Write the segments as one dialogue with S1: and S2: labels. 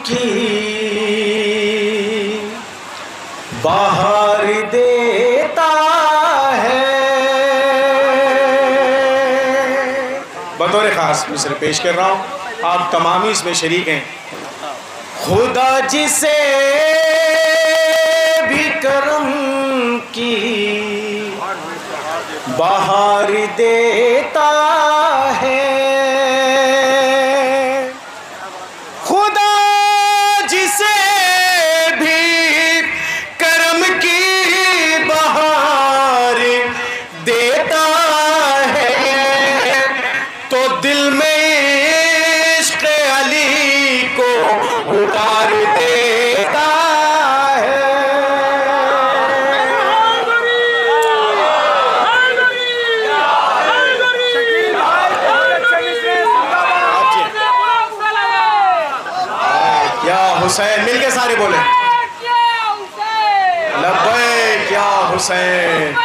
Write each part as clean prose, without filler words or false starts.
S1: की बाहर देता है। बतौर खास मिसर पेश कर रहा हूँ, आप तमाम ही इसमें शरीक हैं। खुदा जिसे भी करम की बाहर देता है, खुदा जिसे भी करम की बाहर देता है, तो दिल में इश्क़ अली को उतार देता है। या हुसैन, मिलके सारे बोले लब्बैक या हुसैन,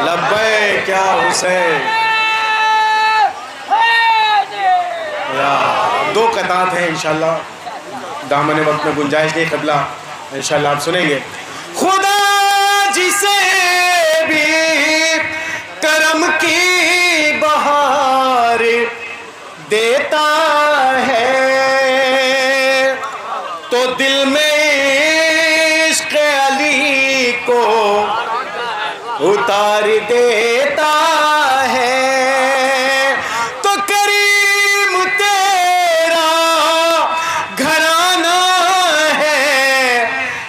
S1: लब्बैक या हुसैन। या दो कतात हैं इंशाल्लाह, दामन वक्त में गुंजाइश नहीं, क़िबला इंशाल्लाह आप सुनेंगे। खुदा जिसे भी करम की बहार देता है, तो दिल में इश्क़ अली को उतार देता है। तो करीम तेरा घराना है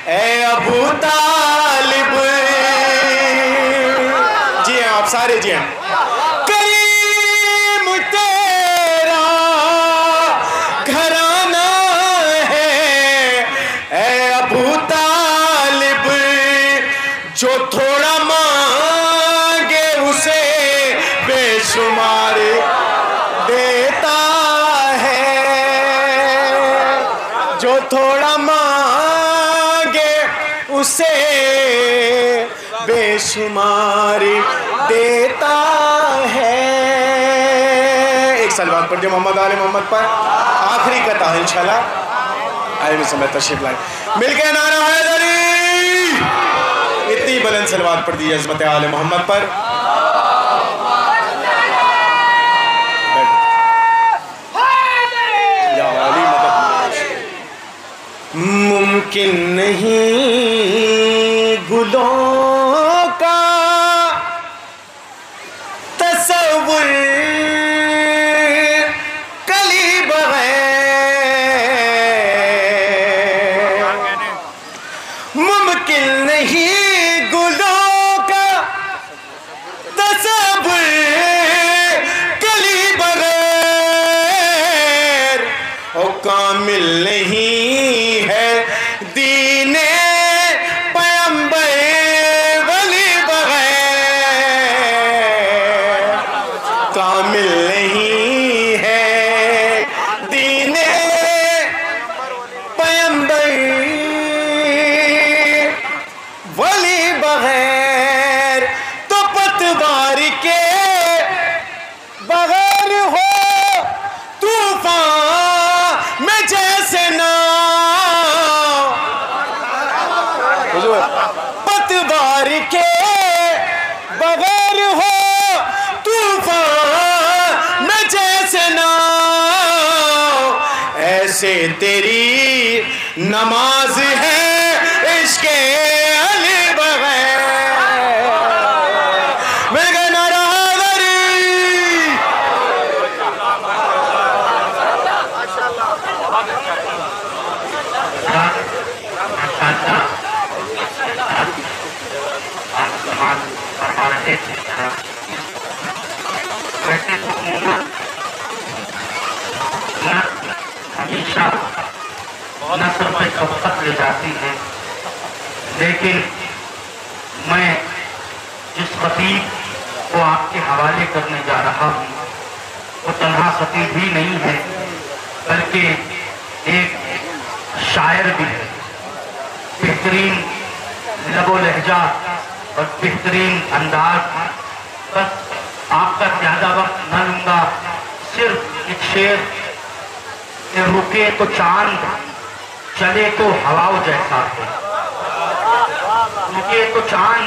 S1: ए अबू तालिब। जी हाँ, आप सारे जी हाँ। करीम तेरा घराना है ए अबू तालिब, जो थोड़ा मांगे उसे बेशुमार देता है, जो थोड़ा मांगे उसे बेशुमार देता है। एक सलवात पढ़ दो मोहम्मद आले मोहम्मद पर, आखिरी कथा है इंशाल्लाह। आए में समय तशरीफ लाए, मिलके नारा हैदरी। इतनी बुलंद सलवात पढ़ दी अज़मत आले मोहम्मद पर। या वाली मदद। मुमकिन नहीं गुलों का तसव्वुर कली बगैर, मुमकिन नहीं गुलों का तसव्वुर कली बगैर, और कामिल नहीं है दीने पैगंबर वली बगैर, कामिल नहीं है दीने पैगंबर वली बगैर। तो पतवार के बगैर हो तूफान में जैसे नाव, पतवार के बगैर हो तूफान में जैसे नाव, ऐसे तेरी नमाज है इश्क़े अली बगैर। मिल गए नारा हैदरी।
S2: हमेशा नस्र में कब ले जाती है, लेकिन मैं जिस खतीब को आपके हवाले करने जा रहा हूँ वो तन्हा खतीब भी नहीं है, बल्कि एक शायर भी है। बेहतरीन लबो लहजा और बेहतरीन अंदाज। बस आपका ज्यादा वक्त न लूंगा, सिर्फ एक शेर कि रुके तो चांद चले तो हवाओं जैसा है, रुके तो चांद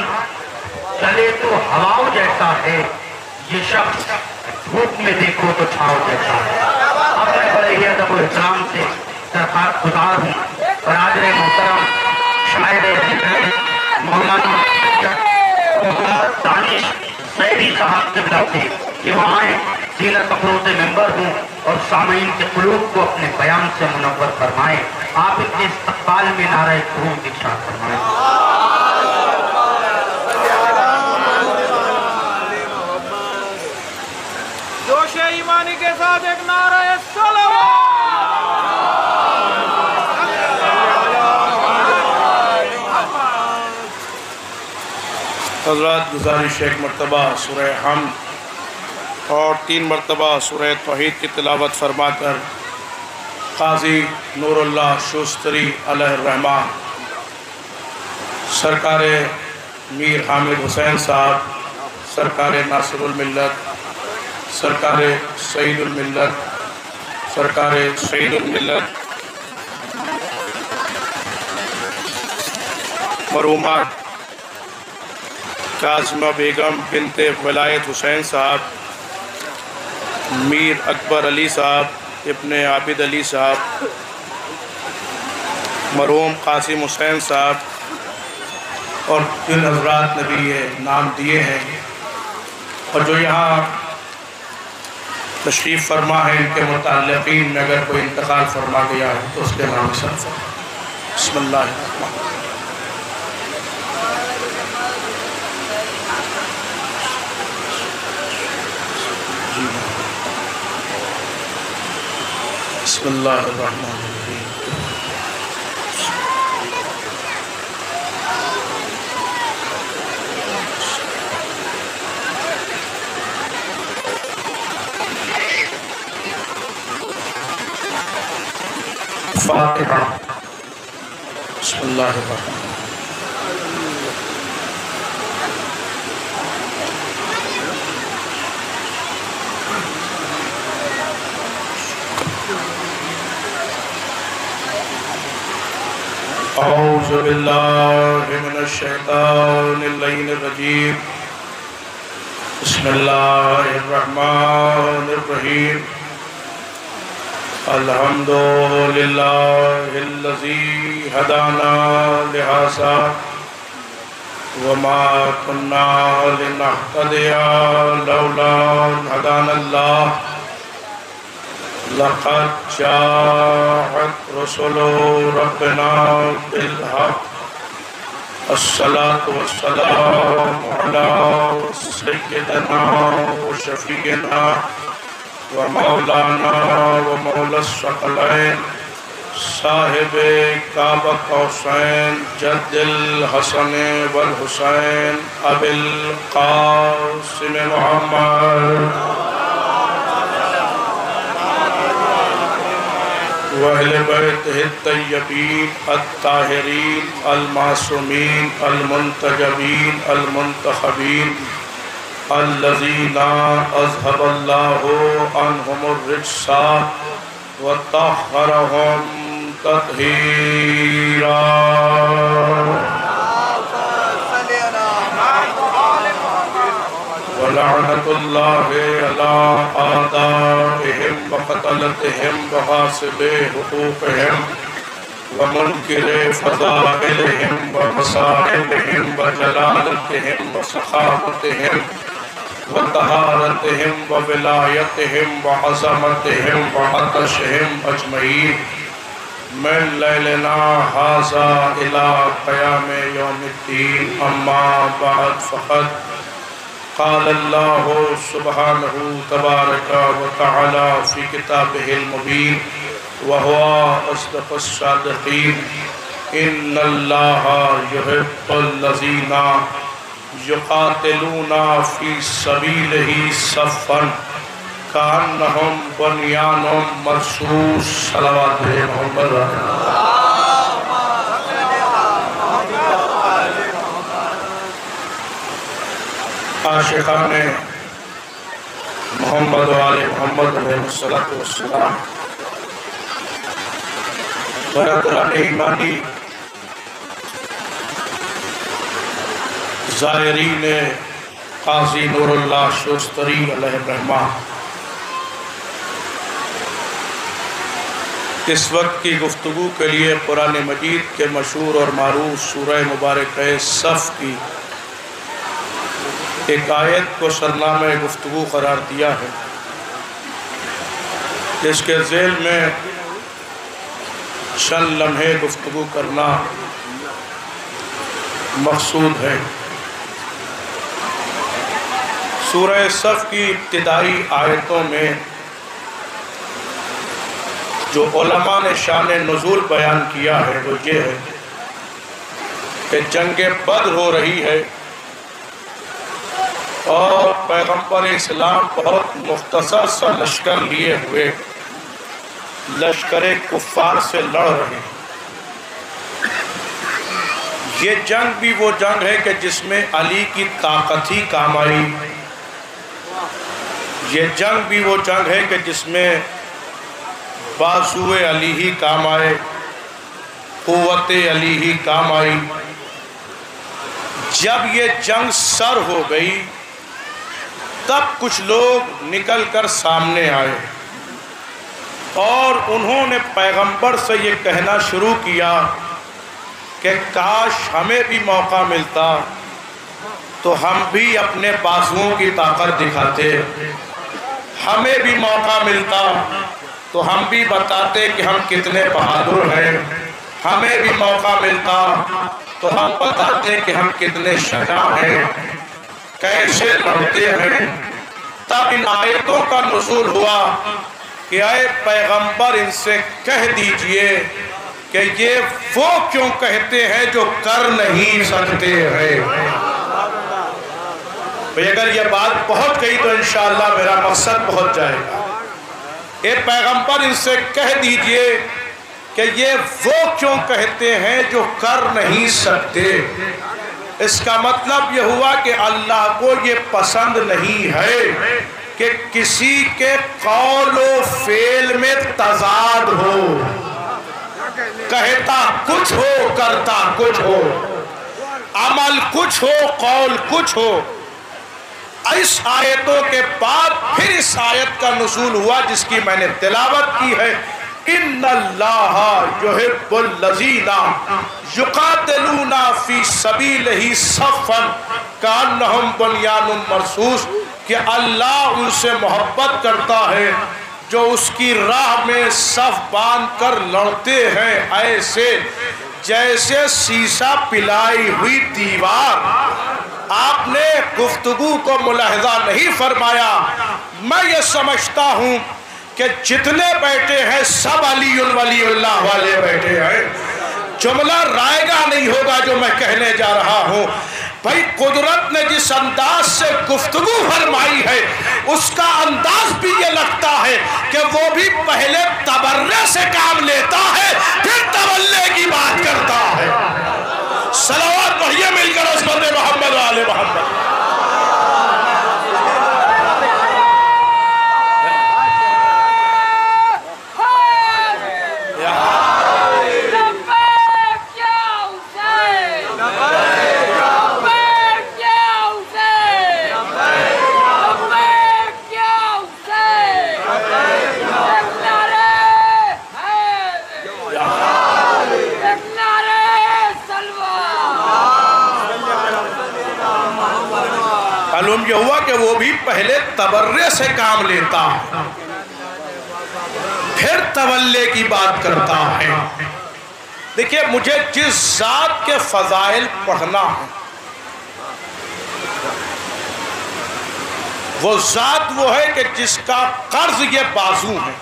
S2: चले तो हवाओं जैसा है, ये शख्स धूप में देखो तो छाव जैसा है। अब मैं बड़े ही अदब और इकराम से सरकार गुजार हूँ और आज मोहतरम शायर मौलाना दानिश सैदी साहब से बुलाते कि वो आए, सीनत अफरोज़ मेंबर हूँ और सामीन के कुलूब को अपने बयान से मुनव्वर फरमाएं। आप इनके इस्तक़बाल में नारे दुरूद इरशाद फरमाएं।
S3: जोशे ईमानी के साथ एक नारा सलावत।
S1: हज़रात गुज़ारिश एक मरतबा सूरह हम्द और 3 मरतबा सूरह तौहीद की तिलावत फरमाकर क़ाज़ी नूरुल्लाह शूस्तरी अलैहिर्रहमान सरकार मीर हामिद हुसैन साहब, सरकार नासिरुल मिल्लत, सरकार सईदुल मिल्लत, सरकार सईदुल मिल्लत मरहूमा काज़िमा बेगम बिनते वलायत हुसैन साहब, मीर अकबर अली साहब, इब्ने आबिद अली साहब, मरहूम कासिम हुसैन साहब और जिन हज़रात ने भी ये नाम दिए हैं और जो यहाँ तशरीफ़ फरमा है, इनके मुताल्लिक़ीन में अगर कोई इंतकाल फरमा गया है तो उसके नाम से बिस्मिल्लाह। बिस्मिल्लाहिर्रहमानिर्रहीम। फातिहा। बिस्मिल्लाहिर्रहमानिर्रहीम। औज़ु बिल्लाहि मिनश शैतानिर रजीम। बिस्मिल्लाहिर्रहमानिर्रहीम। अल्हम्दुलिल्लाहिल्लज़ी हदाना लिहाज़ा वमा कुन्ना लिनहतदिया लौला अन हदानल्लाह लक़द जाअत रुसुलु रब्बिना बिल हक़। अस्सलातु वस्सलामु अला सय्यिदिना व शफ़ीइना व मौलाना व मौलस सकलैन साहिबे काबा कौसैन जद्दिल हसन वल हुसैन अबिल क़ासिम मुहम्मद वअहले बैतिहि तय्यबीन अत्ताहिरीन अल-मासूमीन अल-मुंतजबीन अल-मुंतखबीन अल्लज़ीना अज़हबल्लाहु अन्हुमुर रिज्सा व तह्हरहुम तत्हीरा। वलअनतुल्लाहि अला आदाइहिम व क़तलतिहिम व ग़ासिबि हुक़ूक़िहिम व मुनकिरि फ़ज़ाइलिहिम व मसाइलिहिम व जलालतिहिम व सख़ावतिहिम व तहारतिहिम व विलायतिहिम व अज़मतिहिम व अतशिहिम अजमईन मिन लैलिना हाज़ा इला क़याम यौमिद्दीन। अम्मा बअद फ़क़द क़ाल अल्लाहु सुब्हानहु तबारक व तआला फ़ी किताबिहिल मुबीन व हुवा अस्दक़ुस सादिक़ीन। इन्नल्लाहा युहिब्बुल लज़ीना युक़ातिलूना फ़ी सबीलिही सफ़्फ़न कअन्नहुम बुन्यानुम मरसूस। सलावत मोहम्मद। आशिक़ाने मोहम्मद वाले मोहम्मद अलैहिस्सलातु वस्सलाम
S4: ईमानी ज़ायरीन काज़ी नूरुल्लाह शोस्तरी अलैहिर्रहमा, इस वक्त की गुफ्तगू के लिए कुरान मजीद के मशहूर और मारूफ सूरह मुबारक सफ़ की एक आयत को सरनामे गुफ्तगू करार दिया है, जिसके ज़ेल में चंद लम्हे गुफ्तगू करना मकसूद है। सूरह सफ़ की इब्तिदाई आयतों में जो उलमा ने शान नुज़ूल बयान किया है वो ये है कि जंग बद्र हो रही है और पैगम्बर इस्लाम बहुत मुख्तसर सा लश्कर लिए हुए लश्कर कुफ़ार से लड़ रहे हैं। ये जंग भी वो जंग है कि जिसमें अली की ताकत ही काम आई। ये जंग भी वो जंग है कि जिसमें बाज़ुए अली ही काम आए, क़ुव्वत अली ही काम आई। जब ये जंग सर हो गई तब कुछ लोग निकल कर सामने आए और उन्होंने पैगंबर से ये कहना शुरू किया कि काश हमें भी मौका मिलता तो हम भी अपने बाजुओं की ताकत दिखाते, हमें भी मौका मिलता तो हम भी बताते कि हम कितने बहादुर हैं, हमें भी मौका मिलता तो हम बताते कि हम कितने शजा हैं, कैसे लड़ते हैं। तब इन आयतों का नुज़ूल हुआ कि आए पैगंबर इनसे कह दीजिए कि ये वो क्यों कहते हैं जो कर नहीं सकते हैं। भाई अगर ये बात पहुंच गई तो इंशाअल्लाह मेरा मकसद पहुंच जाएगा। ये पैगंबर इनसे कह दीजिए कि ये वो क्यों कहते हैं जो कर नहीं सकते। इसका मतलब ये हुआ कि अल्लाह को ये पसंद नहीं है कि किसी के कौल व फेल में तजाद हो, कहता कुछ हो करता कुछ हो, अमल कुछ हो कौल कुछ हो। इस आयतों के बाद फिर इस आयत का नुज़ूल हुआ जिसकी मैंने तिलावत की है, इन्नल्लाहा युहिब्बुल लज़ीना युक़ातिलूना फ़ी सबीलिही सफ़्फ़न कअन्नहुम बुन्यानुम मरसूस, कि अल्लाह उनसे मोहब्बत करता है जो उसकी राह में सफ़ बांध कर लड़ते हैं ऐसे जैसे शीशा पिलाई हुई दीवार। आपने गुफ्तगू को मुलाहिज़ा नहीं फरमाया। मैं ये समझता हूँ कि जितने बैठे हैं सब अली वलीउल्लाह वाले बैठे हैं। जुमला रायगा नहीं होगा जो मैं कहने जा रहा हूँ। भाई कुदरत ने जिस अंदाज से गुफ्तगू फरमाई है उसका अंदाज भी ये लगता है कि वो भी पहले तबर्रे से काम लेता है फिर तवल्ले की बात करता है। सलावत पढ़िए मिलकर उस्मत मोहम्मद वाले मोहम्मद। मालूम ये हुआ कि वो भी पहले तबर्रे से काम लेता फिर तवल्ले की बात करता है। देखिए मुझे जिस जात के फजाइल पढ़ना है वो जात वो है कि जिसका कर्ज ये बाजू है।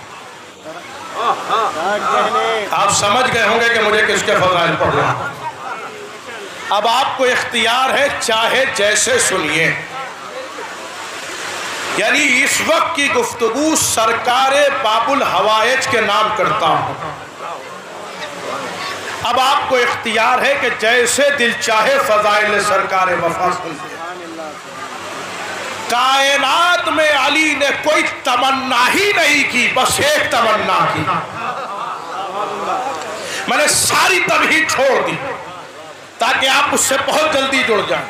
S4: आप समझ गए होंगे कि मुझे किसके फजाइल पढ़ना है। अब आपको इख्तियार है, चाहे जैसे सुनिए। यानी इस वक्त की गुफ्तगू सरकारे बाबुल हवाइज के नाम करता हूं। अब आपको इख्तियार है कि जैसे दिल चाहे फजाइल सरकारे वफा सुनिए। कायनात में अली ने कोई तमन्ना ही नहीं की, बस एक तमन्ना की। मैंने सारी तबहीद छोड़ दी ताकि आप उससे बहुत जल्दी जुड़ जाएं।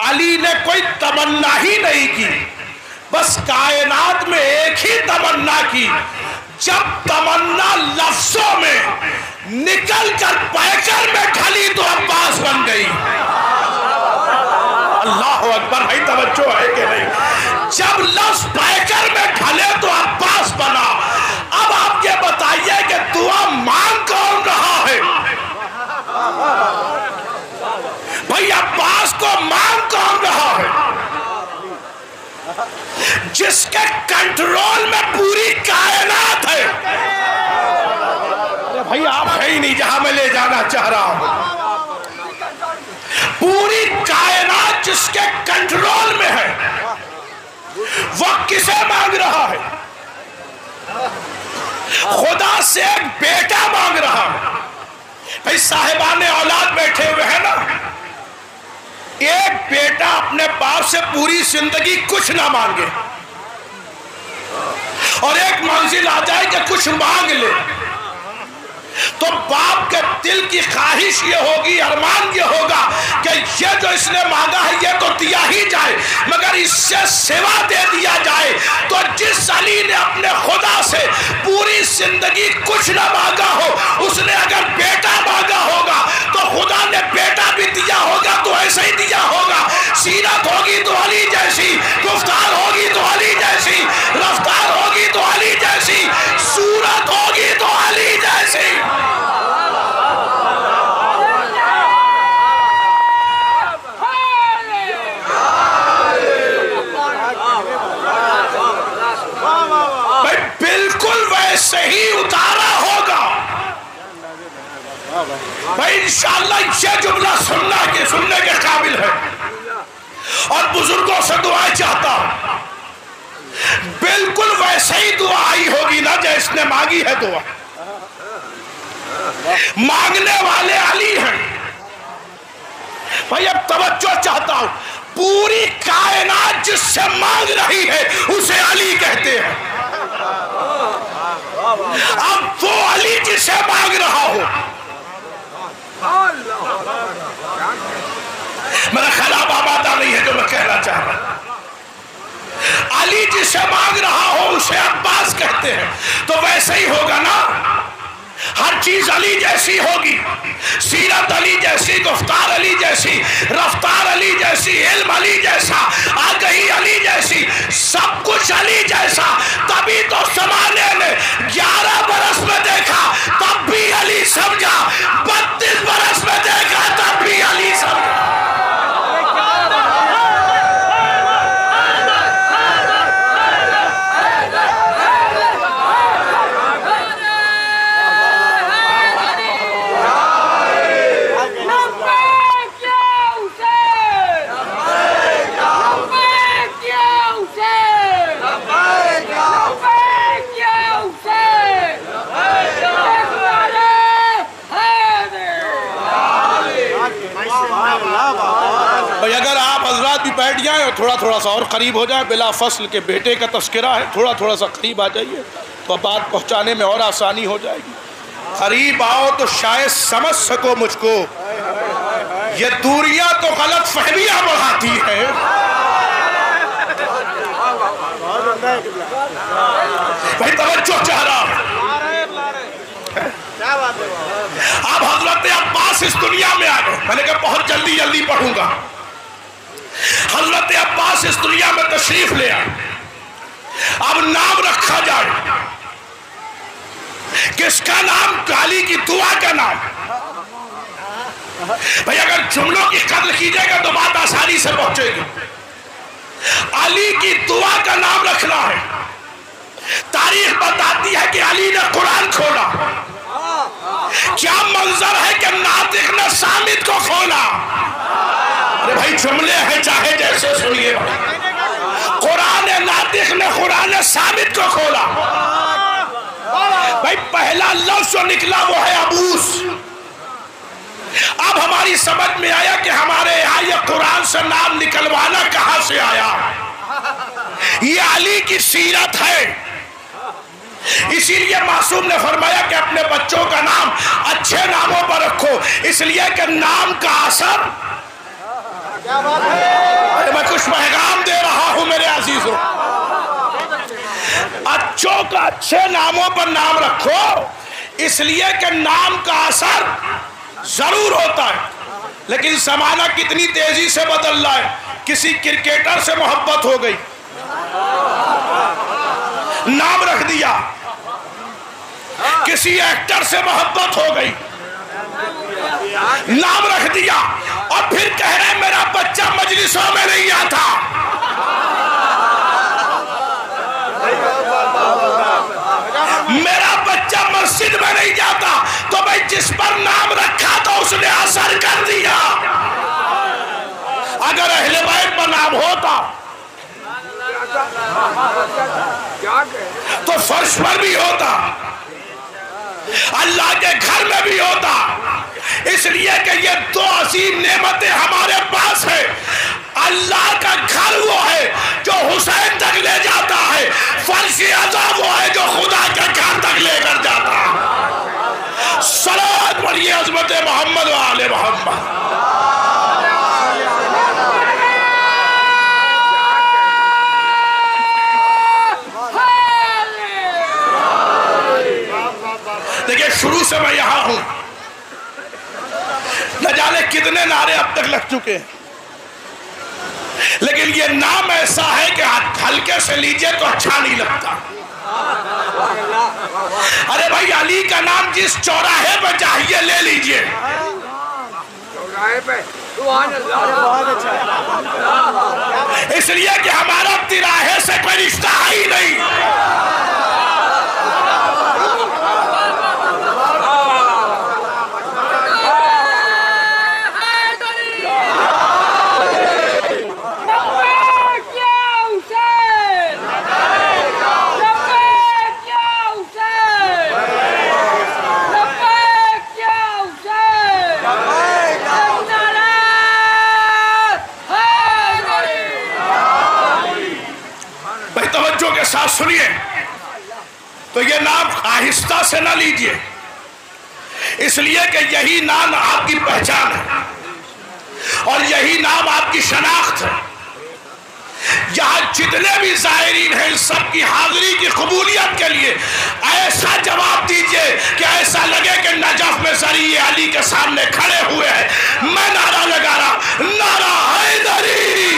S4: अली ने कोई तमन्ना ही नहीं की, बस कायनात में एक ही तमन्ना की। जब तमन्ना लफ्जों में निकल कर पैकर में ढली तो अब्बास बन गई। अल्लाह अकबर, भाई तवज्जो है कि नहीं? जब लफ्ज पैकर में ढले तो अब्बास बना। अब आप ये बताइए कि दुआ मांग कौन रहा है? भाई अब्बास को मांग कौन रहा है? जिसके कंट्रोल में पूरी कायनात है। अरे भाई आप है ही नहीं जहां मैं ले जाना चाह रहा हूं। पूरी कायनात जिसके कंट्रोल में है, वह किसे मांग रहा है? खुदा से एक बेटा मांग रहा है। भाई साहिबाने औलाद बैठे हुए हैं ना, एक बेटा अपने बाप से पूरी जिंदगी कुछ ना मांगे और एक मंजिल आ जाए कि कुछ मांग ले, तो बाप के दिल की ख्वाहिश ये होगी, अरमान ये होगा कि ये जो इसने मांगा है ये तो दिया ही जाए, मगर इससे सिवा दे दिया जाए। तो जिस अली ने अपने खुदा से पूरी जिंदगी कुछ ना मांगा हो, उसने अगर बेटा मांगा होगा तो खुदा ने बेटा भी दिया होगा तो ऐसे ही दिया होगा। सीरत होगी तो अली जैसी, गुफ्तार होगी तो अली जैसी, रफ्तार होगी तो अली जैसी, सूरत होगी तो अली जैसी। भाई बिल्कुल वैसे ही उतारा होगा। भाई इंशाअल्लाह ये जुमला सुनने के काबिल है और बुजुर्गों से दुआएं चाहता हूं। बिल्कुल वैसे ही दुआ आई होगी ना जैसने मांगी है दुआ। मांगने वाले अली हैं। भाई अब तवज्जो चाहता हूं, पूरी कायनात जिससे मांग रही है उसे अली कहते हैं। अब वो अली जिसे मांग रहा हो, मेरा ख्याल आबादा नहीं है जो मैं कहना चाह रहा हूं। अली जिसे मांग रहा हो उसे अब्बास कहते हैं। तो वैसे ही होगा ना, हर चीज अली जैसी होगी। सीरत अली जैसी, गुफ्तार अली जैसी, रफ्तार अली जैसी, इल्म अली जैसा, आगही अली जैसी, सब कुछ अली जैसा। तभी तो ज़माने ने 11 बरस में देखा तब भी अली समझा, 32 बरस में देखा तब भी अली समझा। भाई अगर आप हजरात भी बैठ जाएं और थोड़ा थोड़ा सा और करीब हो जाए, बिला फसल के बेटे का तस्करा है, थोड़ा थोड़ा सा करीब आ जाइए तो बात पहुंचाने में और आसानी हो जाएगी। करीब आओ तो शायद समझ सको मुझको। ये दूरियां तो गलत फहमियां बढ़ाती है। भाई तवज्जो चाह रहा हूं। अब हजरत अब्बास इस दुनिया में आ गए। मैंने कहा बहुत जल्दी जल्दी पढ़ूंगा। हजरत अब्बास इस दुनिया में तशरीफ ले आए। अब नाम रखा जाए, किसका नाम? अली की दुआ का नाम। भाई अगर जुमलों की कद्र कीजिएगा तो बात आसानी से पहुंचेगी। अली की दुआ का नाम रखना है। तारीख बताती है कि अली ने कुरान खोला। क्या मंजर है कि नातिक ने सामित को खोला। अरे भाई जुमले हैं, चाहे जैसे सुनिए। कुरान नातिक ने कुरान सामित को खोला। भाई पहला लफ्ज जो निकला वो है अबूस। अब हमारी समझ में आया कि हमारे यहाँ ये कुरान से नाम निकलवाना कहां से आया। ये अली की सीरत है। इसीलिए मासूम ने फरमाया कि अपने बच्चों का नाम अच्छे नामों पर रखो, इसलिए कि नाम का असर। अरे मैं कुछ पैगाम दे रहा हूं मेरे अजीजों, अच्छों का अच्छे नामों पर नाम रखो, इसलिए कि नाम का असर जरूर होता है। लेकिन जमाना कितनी तेजी से बदल रहा है। किसी क्रिकेटर से मोहब्बत हो गई, नाम रख दिया। किसी एक्टर से मोहब्बत हो गई, नाम रख दिया। और फिर कह रहे मेरा बच्चा मजलिसों में नहीं आता। मेरा बच्चा मस्जिद में नहीं जाता। तो भाई जिस पर नाम रखा तो उसने असर कर दिया। अगर अहले बैत पर नाम होता तो फर्श पर भी होता, अल्लाह के घर में भी होता। इसलिए कि ये दो अजीम नेमतें हमारे पास है। अल्लाह का घर वो है जो हुसैन तक ले जाता है, फर्श अज़ा वो है जो खुदा के घर तक लेकर जाता है। सलात पढ़िए अज़मत मोहम्मद व आले मोहम्मद। देखिए शुरू से मैं यहां हूं, न जाने कितने नारे अब तक लग चुके हैं, लेकिन ये नाम ऐसा है कि हल्के से लीजिए तो अच्छा नहीं लगता। अरे भाई अली का नाम जिस चौराहे पे चाहिए ले लीजिए। इसलिए कि हमारा तिराहे से कोई रिश्ता ही नहीं। साथ सुनिए, तो ये नाम आहिस्ता से ना लीजिए, इसलिए कि यही नाम आपकी पहचान है और यही नाम आपकी शनाख्त है। यहां जितने भी ज़ायरीन हैं सबकी हाजिरी की कबूलियत के लिए ऐसा जवाब दीजिए कि ऐसा लगे कि नजफ में ज़रिए अली के सामने खड़े हुए हैं। मैं नारा लगा रहा, नारा हैदरी।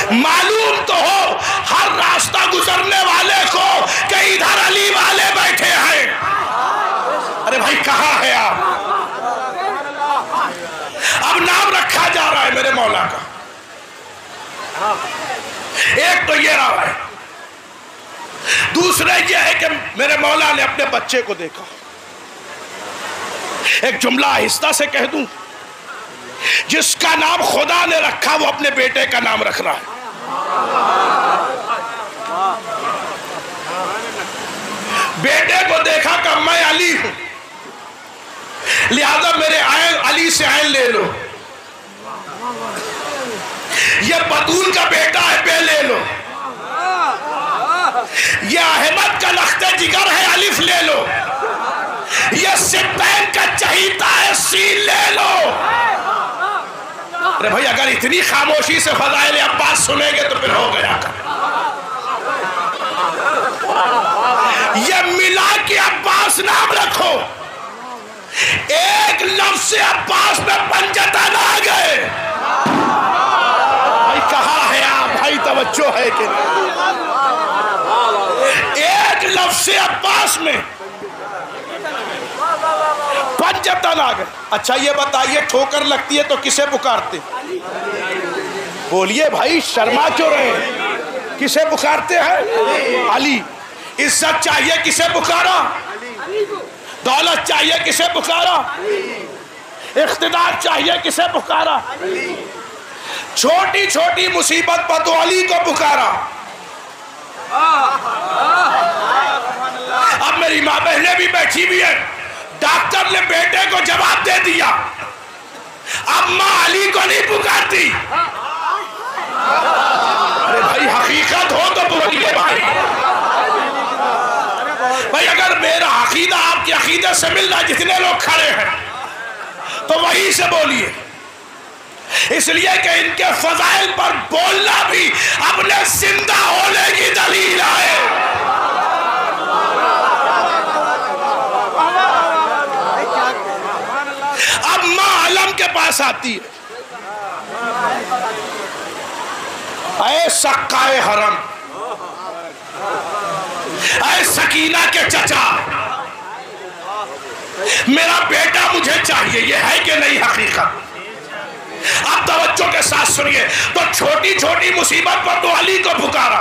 S4: मालूम तो हो हर रास्ता गुजरने वाले को कि इधर अली वाले बैठे हैं। अरे भाई कहां है आप? अब नाम रखा जा रहा है मेरे मौला का। एक तो ये रहा है, दूसरा ये है कि मेरे मौला ने अपने बच्चे को देखा। एक जुमला आहिस्ता से कह दूं, जिसका नाम खुदा ने रखा वो अपने बेटे का नाम रख रहा है। बेटे को देखा कि मैं अली हूं, लिहाजा मेरे आयन अली से आयन ले लो। ये बतूल का बेटा है, बे ले लो। ये अहमद का लख्ते जिगर है, अलिफ ले लो। ये सिब्बैन का चहीता है, सीन ले लो। अरे भाई अगर इतनी खामोशी से फज़ाइल अब्बास सुनेंगे तो फिर हो गया। ये मिला के अब्बास नाम रखो, एक लफ्ज से अब्बास में पंजतन आ गए। भाई कहाँ है आप? भाई तवज्जो है कि नहीं? एक लफ्ज से अब्बास में पंजतन आ गए। अच्छा ये बताइए, ठोकर लगती है तो किसे पुकारते? बोलिए भाई, शर्मा क्यों रहे? किसे पुकारते हैं? अली। इज्जत चाहिए, किसे पुकारा? दौलत चाहिए, किसे पुकारा? इख्तिदार चाहिए, किसे पुकारा? छोटी छोटी मुसीबत पर तो अली को पुकारा। अब मेरी माँ बहनें भी बैठी हुई है, डॉक्टर ने बेटे को जवाब दे दिया, अब माँ अली को नहीं पुकारती। अरे भाई कोई हकीकत हो तो बोलिए भाई। भाई अगर मेरा अकीदा आपके अकीदे से मिल रहा है, जितने लोग खड़े हैं, तो वहीं से बोलिए। इसलिए कि इनके फजाइल पर बोलना भी अपने जिंदा होने की दलील है। अब मां आलम के पास आती है, ऐ सक्काए हरम, ऐ सकीना के चचा, मेरा बेटा मुझे चाहिए। ये है कि नहीं हकीकत? अब तवज्जो के साथ सुनिए। तो छोटी छोटी मुसीबत पर तो अली को पुकारा,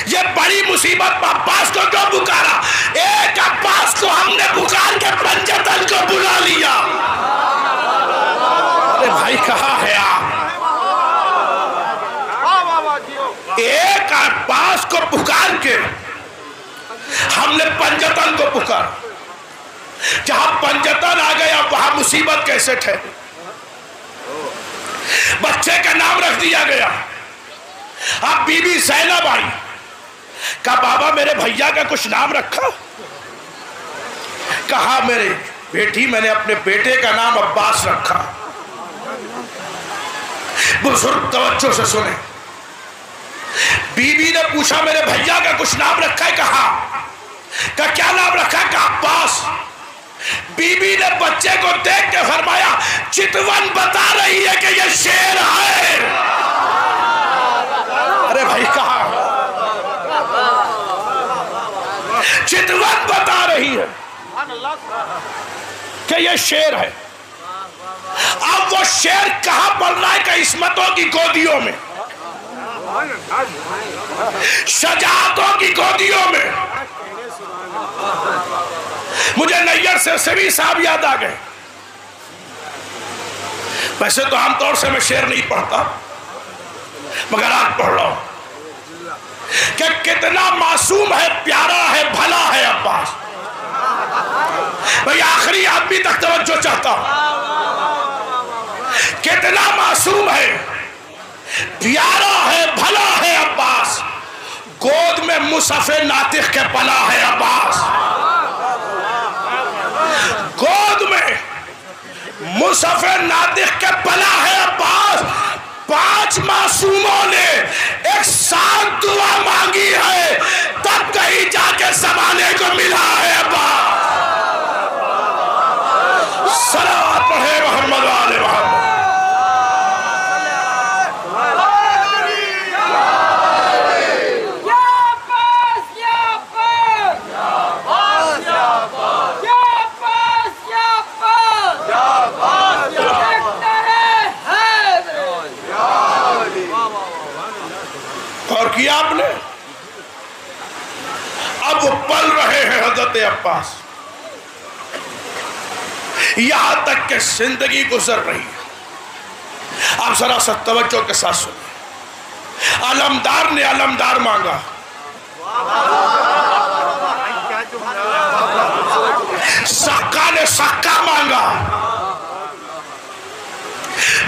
S4: ये बड़ी मुसीबत पर अब्बास को क्यों पुकारा? एक अब्बास को हमने पुकार के पंजतन को बुला लिया। अरे भाई कहाँ है आप? एक अब्बास को पुकार के हमने पंजतन को पुकारा। जहां पंजतन आ गया वहां मुसीबत कैसे ठहरी? बच्चे का नाम रख दिया गया। अब बीबी ज़ैनब आई, कहा बाबा मेरे भैया का कुछ नाम रखा? कहा मेरे बेटी मैंने अपने बेटे का नाम अब्बास रखा। बुजुर्ग तवज्जो से सुने। बीबी ने पूछा मेरे भैया का कुछ नाम रखा है? कहा क्या नाम रखा है? कहा अब्बास। बीबी ने बच्चे को देख के फरमाया चितवन बता रही है कि ये शेर है। अरे भाई कहा? चितवन बता रही है कि ये शेर है। अब वो शेर कहां पड़ रहा है? कि इस्मतों की गोदियों में, शजातों की गोदियों में। मुझे नैयर से सभी साहब याद आ गए। वैसे तो आमतौर से मैं शेर नहीं पढ़ता, मगर आज पढ़ रहा हूं कि कितना मासूम है, प्यारा है, भला है अब्बास। भाई आखिरी आदमी तक तवज्जो चाहता हूं। कितना मासूम है, प्यारा है, भला है अब्बास। गोद में मुसफ़े नातिक के पला है अब्बास। गोद में मुसफ़े नातिक के पला है अब्बास। 5 मासूमों ने एक साथ दुआ मांगी है, तब कहीं जाके ज़माने को मिला है अब्बास। सलावत पढ़े मोहम्मद वाले मोहम्मद। और किया आपने। अब वो पल रहे हैं हजरत अब्बास, यहां तक कि जिंदगी गुजर रही है। आप जरा सा तवज्जो के साथ सुनिए। अलमदार ने अलमदार मांगा, सक्का ने सक्का मांगा,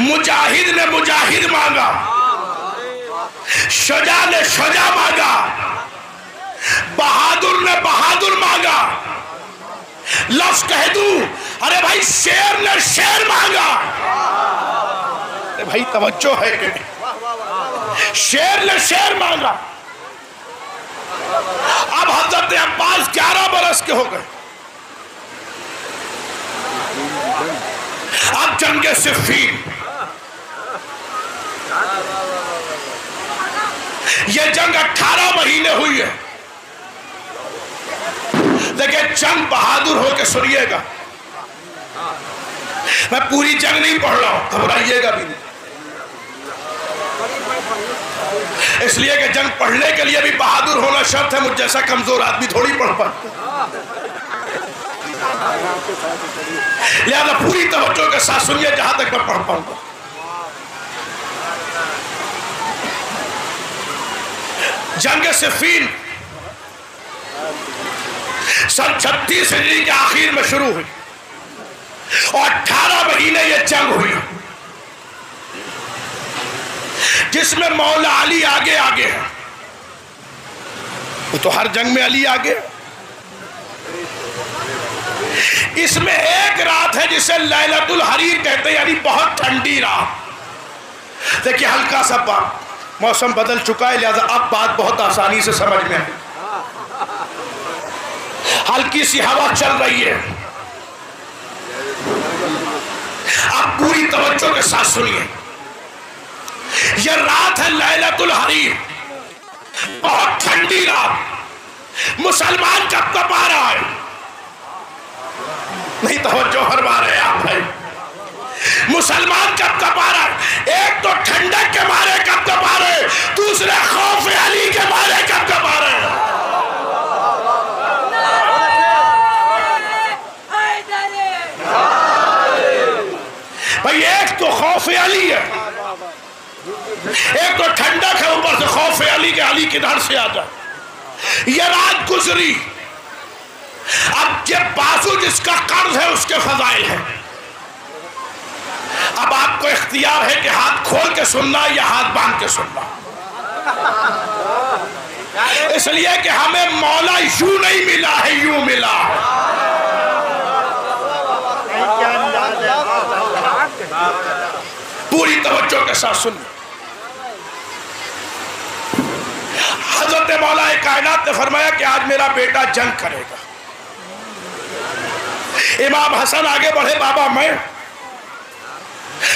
S4: मुजाहिद ने मुजाहिद मांगा, शजा ने शजा मांगा, बहादुर ने बहादुर मांगा। लफ्ज कह दूं, अरे भाई शेर ने शेर मांगा। अरे भाई तवज्जो है कि नहीं? शेर ने शेर मांगा। अब हजरत अब्बास 11 बरस के हो गए। अब जंगे सिफ़ीन, ये जंग 18 महीने हुई है। देखिए जंग बहादुर होकर सुनिएगा, मैं पूरी जंग नहीं पढ़ रहा हूं, घबराइएगा भी नहीं। इसलिए कि जंग पढ़ने के लिए भी बहादुर होना शर्त है। मुझ जैसा कमजोर आदमी थोड़ी पढ़ पाता। लिहाजा पूरी तवज्जो के साथ सुनिए जहां तक मैं पढ़ पाऊंगा। जंग सिफ़ीन सन 36 हिजरी के आखिर में शुरू हुई और 18 महीने ये जंग हुई। जिसमें मौला अली आगे आगे है। वो तो हर जंग में अली आगे है। इसमें एक रात है जिसे लैलतुल हरीर कहते हैं, यानी बहुत ठंडी रात। देखिए हल्का सा मौसम बदल चुका है, लिहाजा अब बात बहुत आसानी से समझ में आई। हल्की सी हवा चल रही है। आप पूरी तवज्जो के साथ सुनिए। यह रात है लैलतुल हरीर, बहुत ठंडी रात। मुसलमान कब कपा रहा है? नहीं तवज्जो फरमा रहे आप भाई। मुसलमान कब कपा रहा है? एक तो ठंडक के मारे कब कपा रहे, दूसरे खौफ अली के मारे कब कपा रहे। भाई एक तो खौफ अली है, एक तो ठंडक है, ऊपर से खौफ अली के अली किधर से आ जाए। यह रात गुजरी। अब ये बाजू जिसका कर्ज है उसके फजाइल है। अब आपको इख्तियार है कि हाथ खोल के सुनना या हाथ बांध के सुनना। इसलिए कि हमें मौला यूं नहीं मिला है, यूं मिला है। पूरी तवज्जो के साथ सुन। हजरत मौला कायनात ने फरमाया कि आज मेरा बेटा जंग करेगा। इमाम हसन आगे बढ़े, बाबा मैं,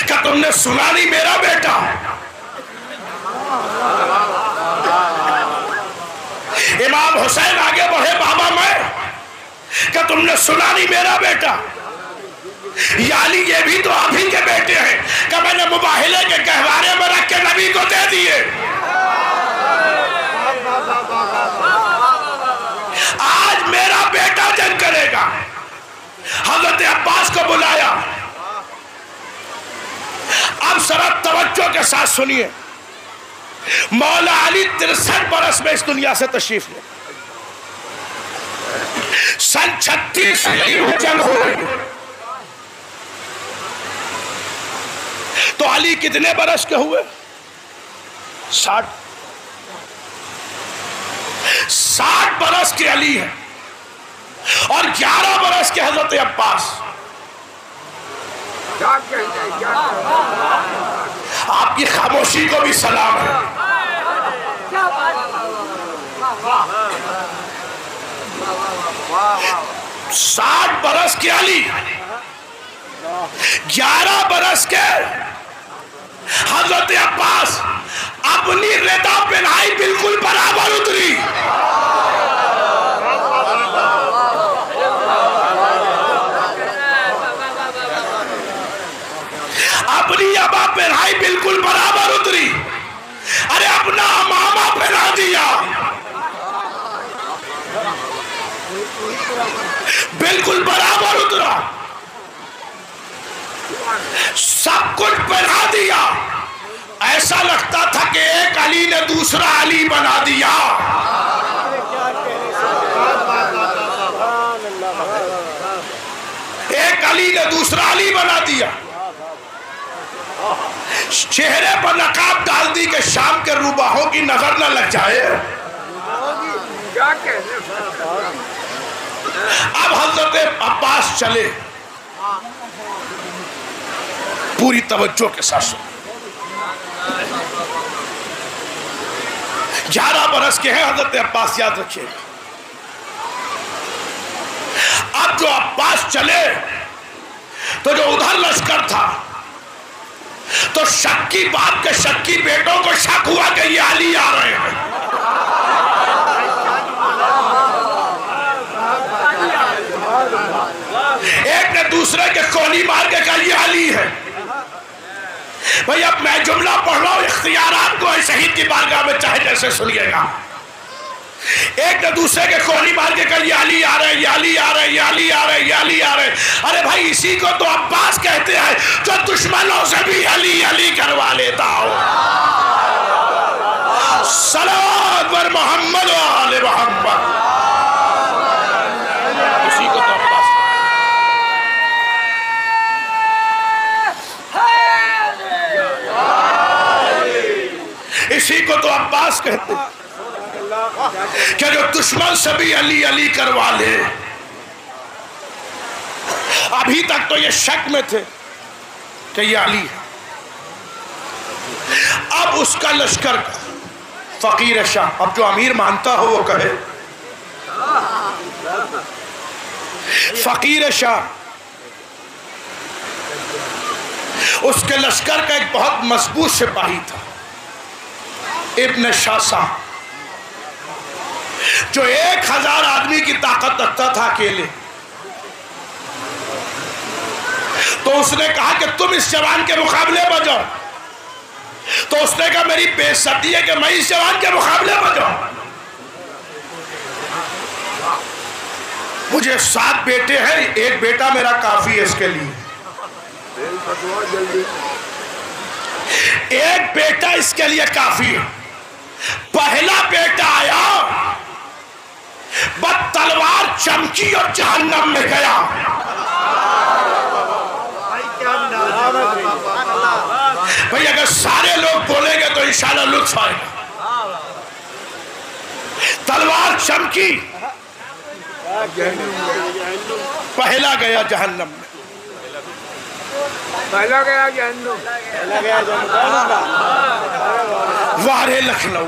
S4: क्या तुमने सुना नहीं मेरा बेटा? इमाम हुसैन आगे बढ़े, बाबा मैं, क्या तुमने सुना नहीं मेरा बेटा? यानी ये भी तो आप ही के बेटे हैं कि मैंने मुबाहिले के गहवारे में रख के नबी को दे दिए। आज मेरा बेटा जंग करेगा। हजरत अब्बास को बुलाया। अब जरा तवज्जो के साथ सुनिए। मौला अली 63 बरस में इस दुनिया से तशरीफ ले। सन 36 में जंग हो रही है। तो अली कितने बरस के हुए? 60 बरस के अली हैं और 11 बरस के हजरत अब्बास। आपकी खामोशी को भी सलाम है। 60 बरस के अली, 11 बरस के हजरत अब्बास। अपनी रेता पहनाई बिल्कुल बराबर उतरी। अपनी अबा पहनाई बिल्कुल बराबर उतरी। अरे अपना अमामा पहना दिया, बिल्कुल बराबर उतरा। सब कुछ पहना दिया। ऐसा लगता था कि एक अली ने दूसरा अली बना दिया। एक अली ने दूसरा अली बना दिया। चेहरे पर नकाब डाल दी कि शाम के रूबाहों की नजर न लग जाए। अब हजरत अब्बास चले। पूरी तवज्जो के साथ सुन। 11 बरस के हैं हजरत अब्बास, याद रखिएगा। अब जो अब्बास चले तो जो उधर लश्कर था, तो शक्की बाप के शक्की बेटों को शक हुआ कि ये अली आ रहे हैं। एक ने दूसरे के कोनी मार के कहा ये अली है। भाई अब मैं जुमला पढ़ रहा हूं, इख्तियारात को शहीद की बारगाह में चाहे जैसे सुनिएगा। एक ने दूसरे के कोनी मार के कहा ये अली आ रहे, ये अली आ रहे, ये अली आ रहे, ये अली आ रहे। अरे भाई इसी को तो अब्बास कहते हैं जो दुश्मनों से भी अली अली करवा लेता हो। सलाम पर मोहम्मद वाले मोहम्मद। इसी को तो अब्बास। अब्बास कहते कि जो दुश्मन से भी अली अली करवा ले। अभी तक तो ये शक में थे कि ये अली है। अब उसका लश्कर फकीर शाह, अब जो अमीर मानता हो वो कहे फकीर शाह, उसके लश्कर का एक बहुत मजबूत सिपाही था इब्न शासा, जो 1000 आदमी की ताकत रखता था अकेले। तो उसने कहा कि तुम इस जवान के मुकाबले में जाओ। तो उसने कहा मेरी बेइज्जती है कि मैं इस जवान के मुकाबले में जाऊं। मुझे 7 बेटे हैं, एक बेटा मेरा काफी है इसके लिए। एक बेटा इसके लिए काफी है। पहला बेटा आया, बस तलवार चमकी और जहन्नम में गया। भाई अगर सारे लोग बोलेंगे तो इंशाल्लाह लुत्फ आएगा। तलवार चमकी, पहला गया जहन्नम में।
S3: पहला गया जहन्नुम,
S4: वारे लखनऊ।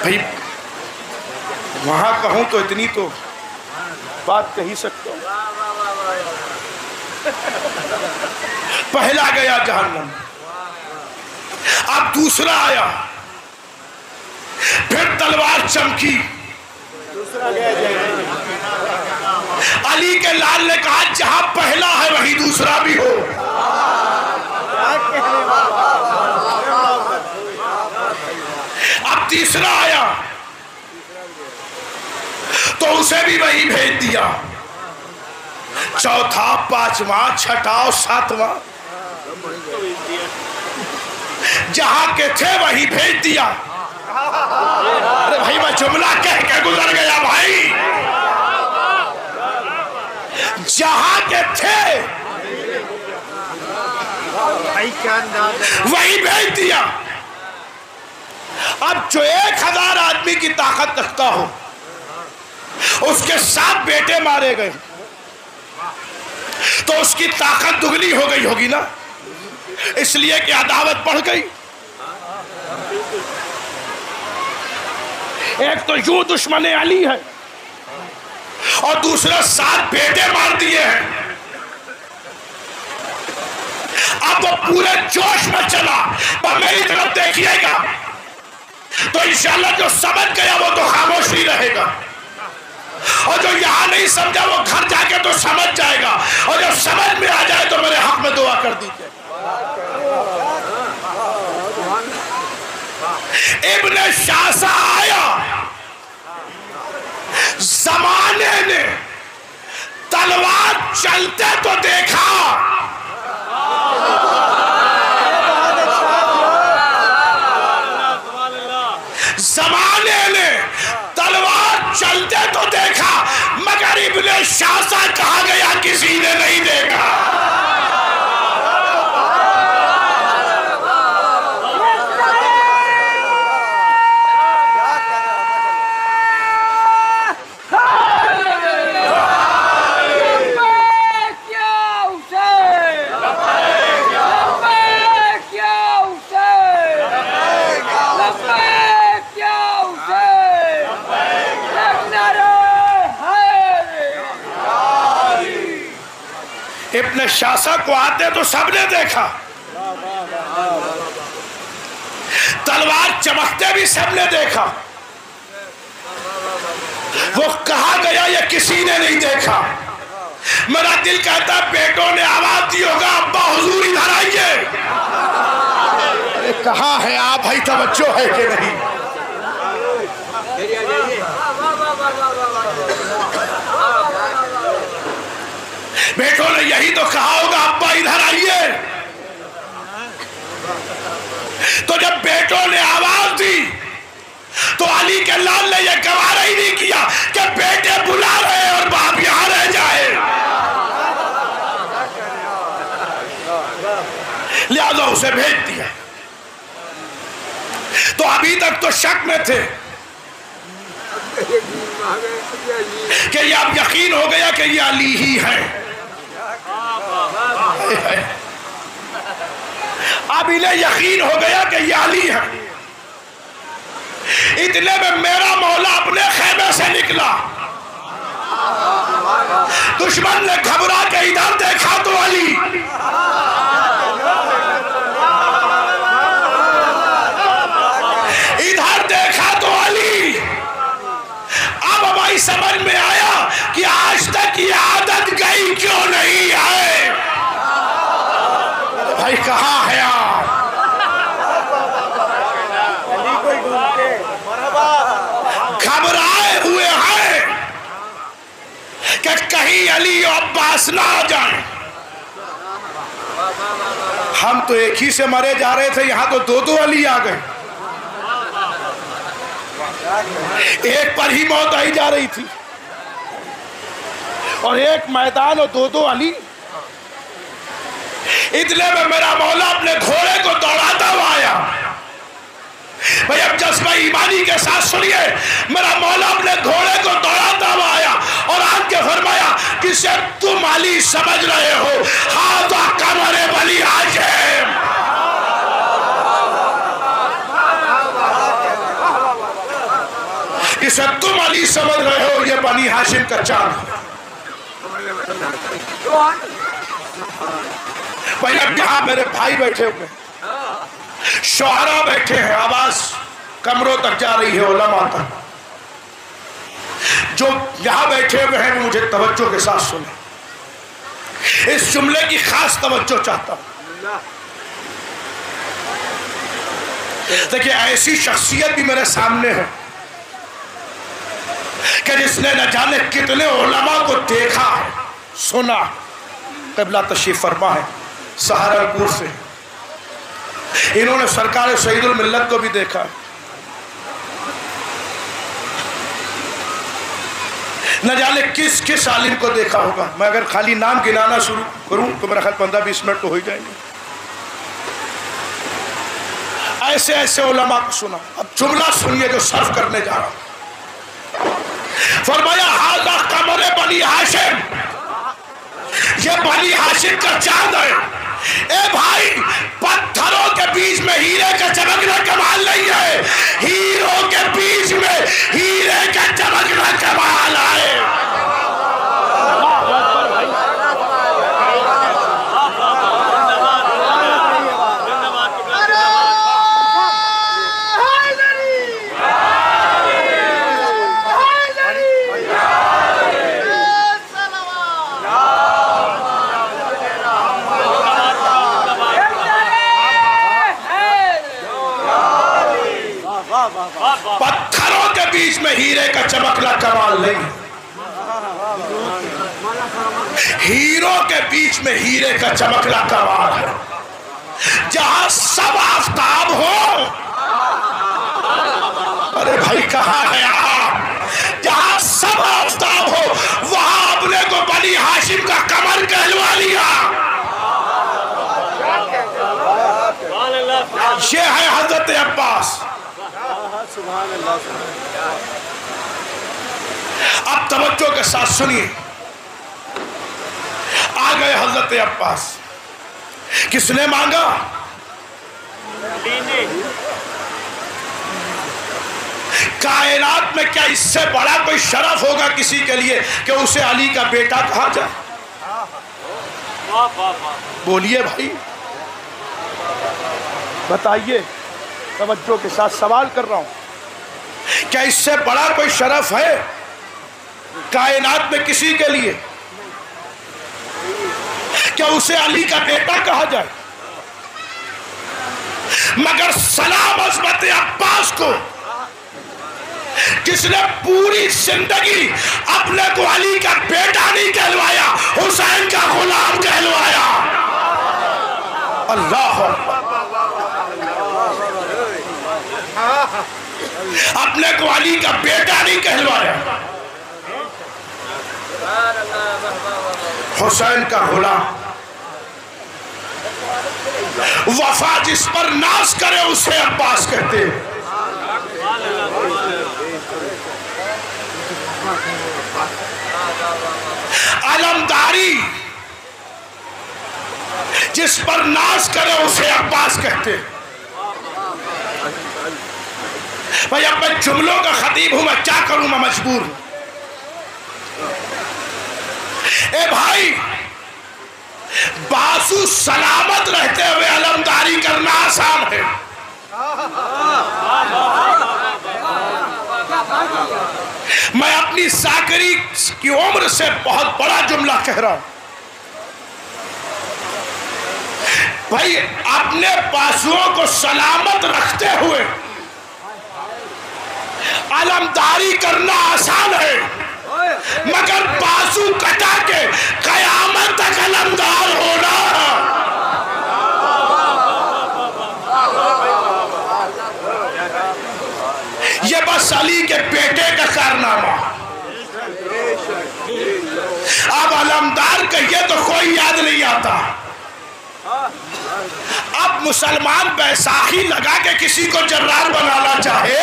S4: भाई वहां कहूं तो इतनी तो बात कही सकता हूं। पहला गया जहन्नम, अब दूसरा आया, फिर तलवार चमकी,
S3: दूसरा गया जहन्नुम।
S4: अली के लाल ने कहा जहां पहला है वहीं दूसरा भी हो। अब तीसरा आया तो उसे भी वही भेज दिया। चौथा, पांचवा, छठा और सातवां, जहां के थे वही भेज दिया। अरे भाई मैं जुमला कह के गुजर गया भाई। जहां के थे वही भेज दिया। अब जो 1000 आदमी की ताकत रखता हो, उसके 7 बेटे मारे गए तो उसकी ताकत दुगनी हो गई होगी ना, इसलिए कि अदावत बढ़ गई। एक तो यूं दुश्मन अली है और दूसरा 7 बेटे मार दिए हैं। अब वो पूरे जोश में चला, पर मेरी तरफ देखिएगा तो इंशाल्लाह जो समझ गया वो तो खामोश ही रहेगा, और जो यहां नहीं समझा वो घर जाके तो समझ जाएगा, और जब समझ में आ जाए तो मेरे हक में दुआ कर दीजिए। इब्न शासा आया, जमाने ने तलवार चलते तो देखा, जमाने ने तलवार चलते तो देखा, मगर इब्न शासा कहा गया किसी ने नहीं देखा। इब्न शासा को आते तो सबने देखा, तलवार चमकते भी सबने देखा। वो कहा गया ये किसी ने नहीं देखा। मेरा दिल कहता है बेटों ने आवाज दी होगा, अब्बा हुजूर इधर आइए। अरे कहाँ है आप भाई, तवज्जो है कि नहीं? बेटों ने यही तो कहा होगा, अब्बा इधर आइए। तो जब बेटों ने आवाज दी तो अली के लाल ने यह गवारा ही नहीं किया कि बेटे बुला रहे और बाप यहां रह जाए, लिहाजा उसे भेज दिया। तो अभी तक तो शक में थे कि ये अब यकीन हो गया कि ये अली ही है। अब इन्हें यकीन हो गया कि ये अली है। इतने में मेरा मौला अपने खेमे से निकला। दुश्मन ने घबरा के इधर देखा तो अली, इधर देखा तो अली। अब हमारी समझ में आया कि आज तक ये आदत गई क्यों नहीं है। भाई कहाँ है आप? घबराए हुए हैं कि कहीं अली और अब्बास ना आ जाए। हम तो एक ही से मरे जा रहे थे, यहां तो दो दो अली आ गए। एक पर ही मौत आई जा रही थी और एक मैदान और दो दो अली। इतने में मेरा मौला अपने घोड़े को दौड़ाता हुआ आया। भाई अब जज्बा ईमानी के साथ सुनिए, मेरा मौला अपने घोड़े को दौड़ाता हुआ आया और आके फरमाया कि सिर्फ तुम अली समझ रहे हो, हादा कमरे बली हाशिम। कि सिर्फ तुम अली समझ रहे हो, ये बनी हाशिम का चांद। भाई अब यहाँ मेरे भाई बैठे हुए, शुआरा बैठे हैं, आवाज कमरों तक जा रही है, उलमा तक। जो यहां बैठे हुए हैं मुझे तवज्जो के साथ सुने। इस जुमले की खास तवज्जो चाहता हूं। देखिए ऐसी शख्सियत भी मेरे सामने है कि जिसने न जाने कितने उलमा को देखा है, सुना। क़िबला तशरीफ फरमा है सहारनपुर से, इन्होंने सरकार सईदुल मिल्लत को भी देखा। न जाने किस किस आलिम को देखा होगा। मैं अगर खाली नाम गिनाना शुरू करूं तो मेरा ख्याल 15-20 मिनट तो हो ही जाएंगे। ऐसे ऐसे उलमा को सुना। अब जुमला सुनिए जो सर्व करने जा रहा हूं। फरमाया हादा कमरे बनी हाशिम, ये बनी हाशिम का चांद है। ए भाई, पत्थरों के बीच में हीरे का चमकना कमाल नहीं है, हीरों के बीच में हीरे का चमकना कमाल है। पत्थरों के बीच में हीरे का चमकना कमाल नहीं, हीरों के बीच में हीरे का चमकना कमाल है। जहां सब आफताब हो, अरे भाई कहाँ है आप? जहां सब आफताब हो वहां अपने को बनी हाशिम का कमर कहलवा लिया। ये है हजरत अब्बास। अब तवज्जो के साथ सुनिए, आ गए हजरत अब्बास। किसने मांगा? कायनात में क्या इससे बड़ा कोई शरफ होगा किसी के लिए कि उसे अली का बेटा कहा जाए? बोलिए भाई, बताइए। तवज्जो के साथ सवाल कर रहा हूं, क्या इससे बड़ा कोई शरफ है कायनात में किसी के लिए क्या उसे अली का बेटा कहा जाए? मगर सलाम अज़मत अब्बास को, जिसने पूरी जिंदगी अपने को अली का बेटा नहीं कहलवाया, हुसैन का गुलाम कहलवाया। अल्लाह अपने को अली का बेटा नहीं कहलवाया, हुसैन का गुलाम। वफा जिस पर नाज करे उसे अब्बास कहते। अलमदारी जिस पर नाज करे उसे अब्बास कहते। भाई अब मैं जुमलों का खतीब हूं, मैं क्या करूं, मैं मजबूर हूं। ए भाई, बाजू सलामत रहते हुए अलमदारी करना आसान है। मैं अपनी साकरी की उम्र से बहुत बड़ा जुमला कह रहा हूं। भाई अपने बाजुओं को सलामत रखते हुए अलमदारी करना आसान है, मगर बाजू कटा के कयामत तक अलमदार होना ये बस अली के बेटे का कारनामा। अब अलमदार कहिए तो कोई याद नहीं आता। अब मुसलमान बैसाखी लगा के किसी को जर्रार बनाना चाहे,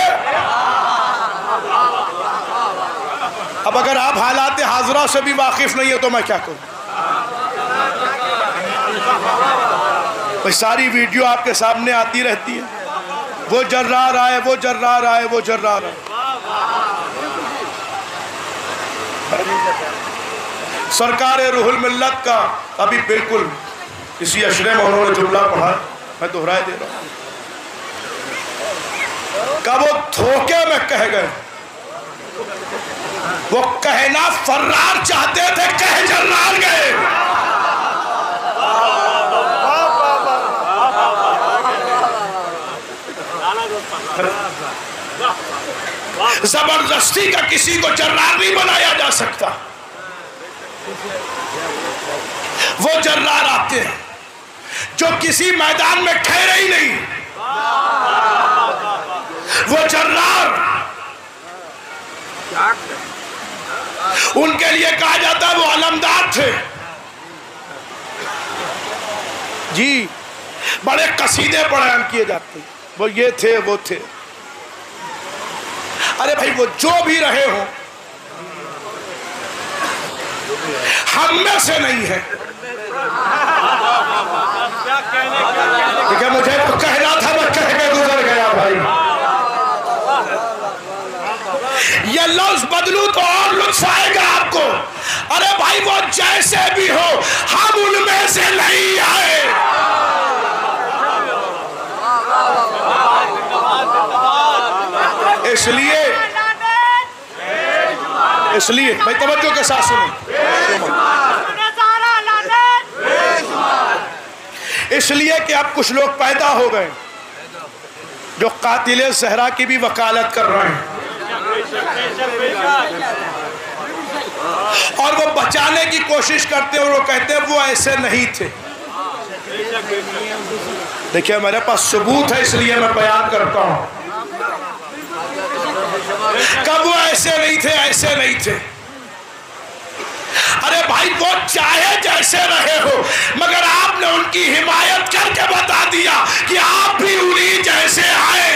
S4: अब अगर आप हालात हाजरा से भी वाकिफ नहीं है तो मैं क्या करूं। भाई सारी वीडियो आपके सामने आती रहती है, वो जर्रार आए, वो जर्रार आए, वो जर्रार आए। सरकार रूहुल मिल्लत का अभी बिल्कुल इसी अशरे में उन्होंने जुमला पढ़ा, मैं दोहराए दे रहा हूं। कब वो धोखे में कह गए, वो कहना फर्रार चाहते थे, कह जर्रार गए। जबरदस्ती का किसी को जर्रार नहीं बनाया जा सकता। वो जर्रार आते हैं जो किसी मैदान में ठहरे ही नहीं। वो जर्रार उनके लिए कहा जाता है वो अलमदार थे जी। बड़े कसीदे बयान किए जाते, वो ये थे, वो थे। अरे भाई वो जो भी रहे हो, हम में से नहीं है। ठीक है, मुझे तो कहना था, मैं कह के गुजर गया भाई। ये लफ्ज बदलू तो और लुत्फ आएगा आपको। अरे भाई वो जैसे भी हो, हम उनमें से नहीं आए। इसलिए भाई तवज्जो के साथ सुनो। इसलिए कि अब कुछ लोग पैदा हो गए जो कातिले ज़हरा की भी वकालत कर रहे हैं और वो बचाने की कोशिश करते हैं और वो कहते हैं वो ऐसे नहीं थे। देखिए मेरे पास सबूत है, इसलिए मैं बयान करता हूं। कब वो ऐसे नहीं थे, ऐसे नहीं थे। अरे भाई वो चाहे जैसे रहे हो, मगर आपने उनकी हिमायत करके बता दिया कि आप भी उन्हीं जैसे आए।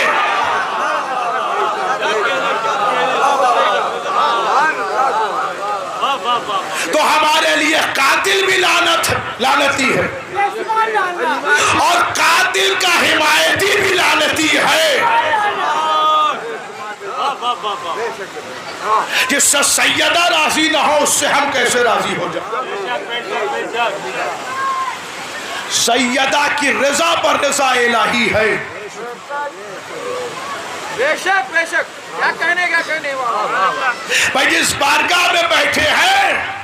S4: तो हमारे लिए कातिल भी लानती है और कातिल का हिमायती भी लानती है। जिससे सैयदा राजी ना हो उससे हम कैसे राजी हो जाए। सैयदा की रजा पर रजा इलाही है।
S3: बेशक बेशक, क्या कहने
S4: भाई जिस बारगाह में बैठे हैं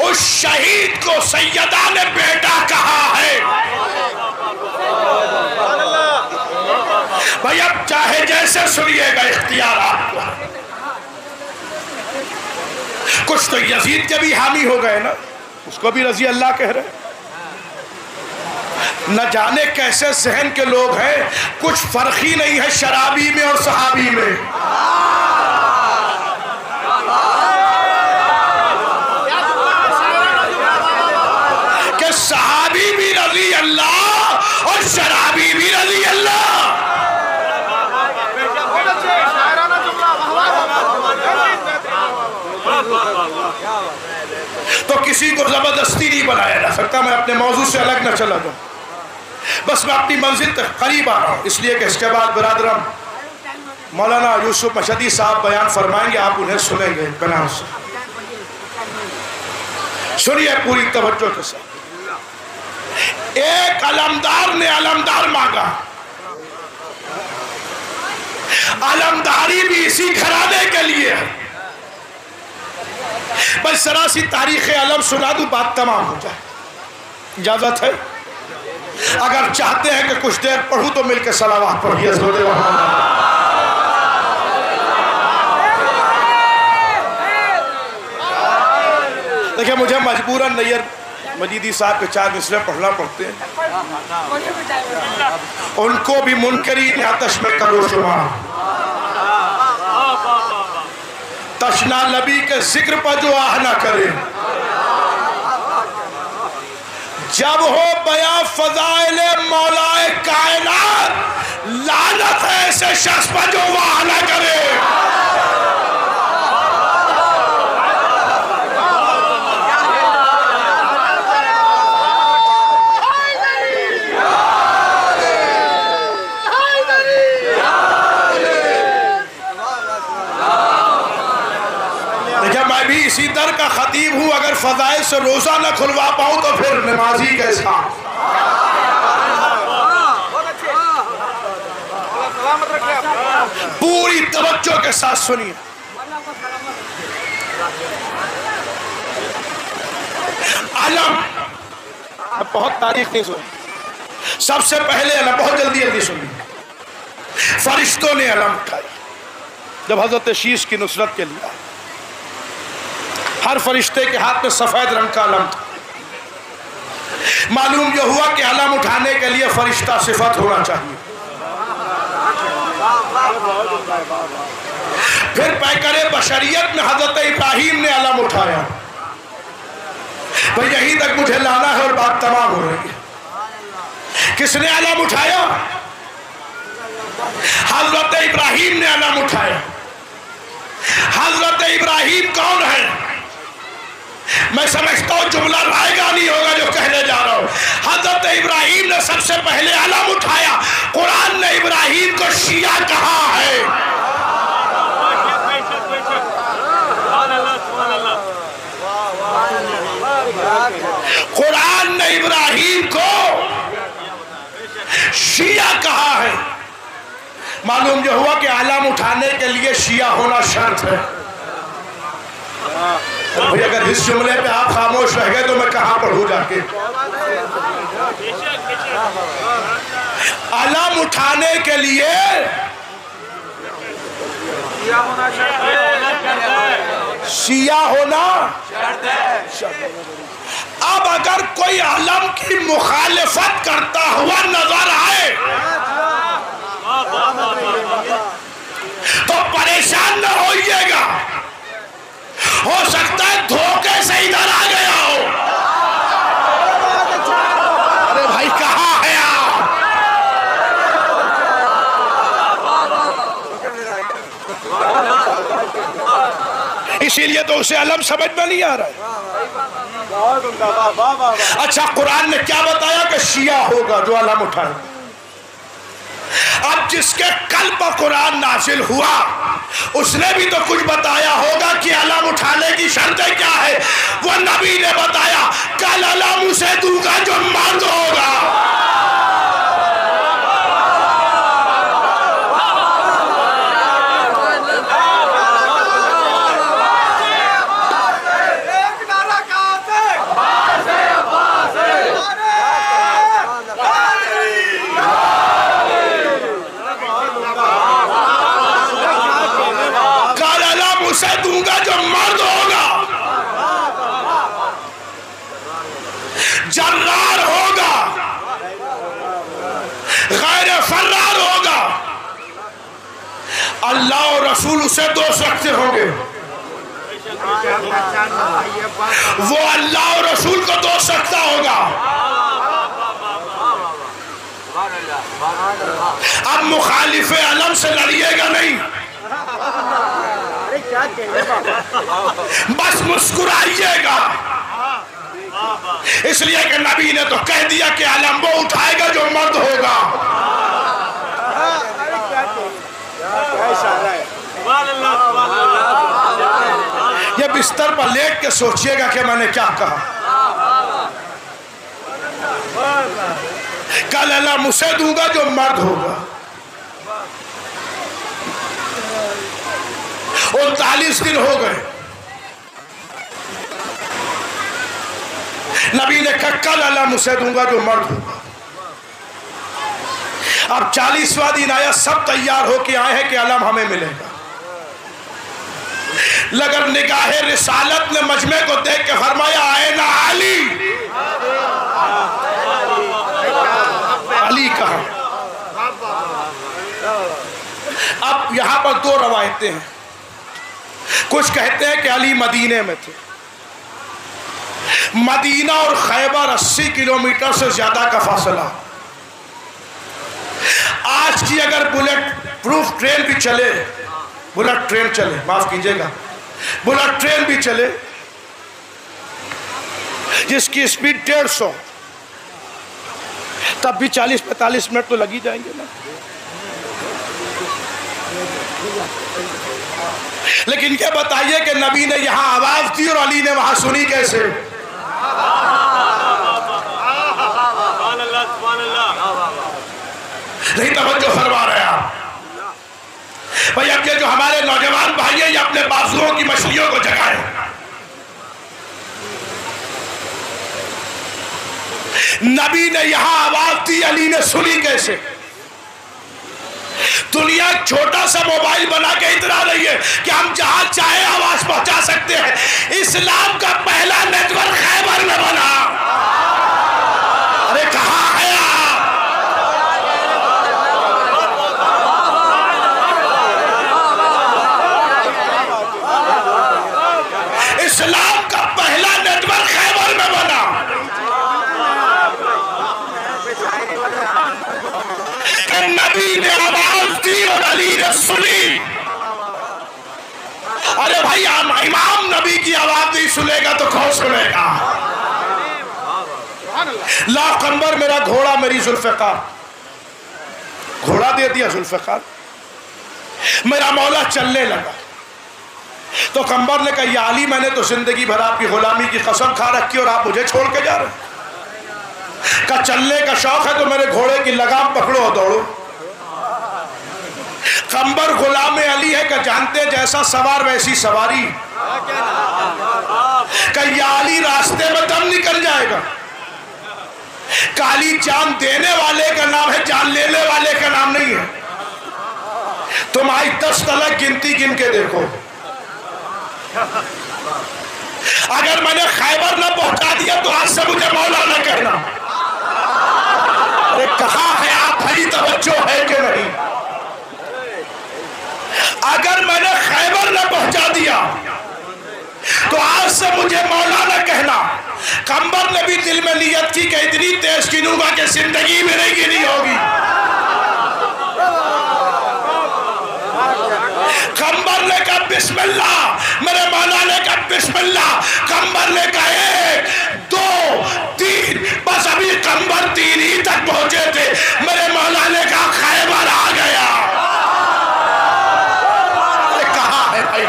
S4: उस शहीद को सैयदा ने बेटा कहा है। भाई अब चाहे जैसे सुनिएगा, इख्तियार आपको। कुछ तो यजीद के भी हामी हो गए ना, उसको भी रजी अल्लाह कह रहे। न जाने कैसे जहन के लोग हैं, कुछ फर्क ही नहीं है शराबी में और सहाबी में। कि सहाबी भी रजी अल्लाह शराबी भी रज़ी अल्लाह। तो किसी को जबरदस्ती नहीं बनाया जा सकता। मैं अपने मौजू से अलग न चला जाऊं, बस मैं अपनी मंजिल तक करीब आ रहा हूं। इसलिए कि इसके बाद बरादरम मौलाना यूसुफ मशदी साहब बयान फरमाएंगे, आप उन्हें सुनेंगे बनारस से। सुनिए पूरी तवज्जो के साथ। एक अलमदार ने अलमदार मांगा, अलमदारी भी इसी घराने के लिए है। बस जरा सी तारीख अलम सुना दूं, बात तमाम हो जाए। इजाजत है? अगर चाहते हैं कि कुछ देर पढ़ूं तो मिलकर सलावत पढ़िए। देखिए मुझे मजबूरन नैयर मजीदी साहब के 4 मिसरे पढ़ना पड़ते हैं, उनको भी मुनकरीन आतश में करो शुमार। तशना नबी के जिक्र पर जो आह ना करे, जब हो बया फजाइले मौलाए कायनात, लानत है ऐसे शख्स पर जो वाह ना करे। इसी दर का खतीब हूं, अगर फजाइल से रोजा न खुलवा पाऊं तो फिर नमाजी कैसा। पूरी तवज्जो के साथ सुनिए। अलम, बहुत तारीफ नहीं सुनी, सबसे पहले अलम, बहुत जल्दी जल्दी सुनिए। फरिश्तों ने अलम उठाई जब हजरत शीश की नुसरत के लिए। हर फरिश्ते के हाथ में सफेद रंग का अलम था। मालूम यह हुआ कि अलम उठाने के लिए फरिश्ता सिफत होना चाहिए। फिर पैकरे बशरियत में हजरत इब्राहिम ने अलम उठाया। भाई यहीं तक मुझे लाना है और बात तमाम हो रही है। किसने अलम उठाया? हजरत इब्राहिम ने अलम उठाया। हजरत इब्राहिम कौन है? मैं समझता हूं जुमला रायगा नहीं होगा जो कहने जा रहा हूं। हजरत इब्राहिम ने सबसे पहले अलम उठाया। कुरान ने इब्राहिम को शिया कहा है। कुरान ने इब्राहिम को शिया कहा है। मालूम जो हुआ कि अलम उठाने के लिए शिया होना शर्त है। भाई अगर इस जुमले पे आप खामोश रह गए तो मैं कहां पढ़ूं जाके। अलम उठाने के लिए शिया होना। अब अगर कोई अलम की मुखालिफत करता हुआ नजर आए तो परेशान न होइएगा, हो सकता है धोखे से इधर आ गया हो। अरे भाई कहाँ है आप? इसीलिए तो उसे अलम समझ में नहीं आ रहा है। अच्छा कुरान ने क्या बताया कि शिया होगा जो अलम उठाए। अब जिसके कल पर कुरान नाजिल हुआ उसने भी तो कुछ बताया होगा कि अलम उठाने की शर्तें क्या है। वो नबी ने बताया कल अलम उसे दूंगा जो मर्द होगा। उसे दूंगा जो मर्द होगा, जर्रार होगा, गैर फर्रार होगा। अल्लाह और रसूल उसे दोस्त रखते होंगे। वो अल्लाह और रसूल को दोस्त रखता होगा। अब मुखालिफ अलम से लड़िएगा नहीं, बस मुस्कुराइएगा। इसलिए कि नबी ने तो कह दिया कि अलम वो उठाएगा जो मर्द होगा। ये बिस्तर पर लेट के सोचिएगा कि मैंने क्या कहा। कल अलम उसे दूंगा जो मर्द होगा। 39 दिन हो गए, नबी ने कहा कल अलम उसे दूंगा जो मर्द होगा। अब 40वां दिन आया, सब तैयार होके आए हैं कि अलम हमें मिलेगा। लगन निगाहे रिसालत ने मजमे को देख के फरमाया आए ना अली। अली कहा। अब यहां पर दो रवायतें हैं। कुछ कहते हैं कि अली मदीने में थे। मदीना और खैबर 80 किलोमीटर से ज्यादा का फासला। आज की अगर बुलेट प्रूफ ट्रेन भी चले, बुलेट ट्रेन चले, माफ कीजिएगा, बुलेट ट्रेन भी चले जिसकी स्पीड 150, तब भी 40-45 मिनट तो लग ही जाएंगे ना। लेकिन क्या बताइए कि नबी ने यहां आवाज दी और अली ने वहां सुनी कैसे? नहीं तवज्जो फरमा रहे आप भाई। अब ये जो हमारे नौजवान भाई हैं, ये अपने बाजुओं की मछलियों को जगाएं। नबी ने यहां आवाज दी, अली ने सुनी कैसे? दुनिया छोटा सा मोबाइल बना के इतना रही है कि हम जहां चाहे आवाज पहुंचा सकते हैं। इस्लाम का पहला नेटवर्क खैबर में बना। अरे कहां है आप? इस्लाम का पहला नेटवर्क खैबर में बना। नबी ने आवाज दी और अली ने सुनी। अरे भाई इमाम नबी की आवाज नहीं सुनेगा तो कौन सुनेगा? ला कंबर मेरा घोड़ा मेरी जुल्फ़िकार, घोड़ा दे दिया जुल्फ़िकार, मेरा मौला चलने लगा। तो कंबर ने कहा या अली मैंने तो जिंदगी भर आपकी गुलामी की कसम खा रखी और आप मुझे छोड़ के जा रहे हैं। का चलने का शौक है तो मेरे घोड़े की लगाम पकड़ो और दौड़ो। कंबर गुलाम अली है का जानते जैसा सवार वैसी सवारी। या अली रास्ते में दम निकल जाएगा। काली जान देने वाले का नाम है, जान लेने वाले का नाम नहीं है। तुम्हारी 10 तलक गिनती गिन के देखो। अगर मैंने खैबर न पहुंचा दिया तो आज से मुझे मौला न कहना। अरे कहां है आप भाई, तवज्जो है कि नहीं? अगर मैंने खैबर न पहुंचा दिया तो आज से मुझे मौला न कहना। कंबर ने भी दिल में नियत की कि इतनी तेज गिनूंगा कि जिंदगी में नहीं गिनी होगी। कंबर ने कहा बिस्मिल्लाह, मेरे मौला ने कहा बिस्मिल्लाह। कंबर ने कहा 1 2 3, बस अभी कंबर 3 ही तक पहुंचे थे, मेरे मौला ने कहा खैबर आ गया। अरे कहां है भाई?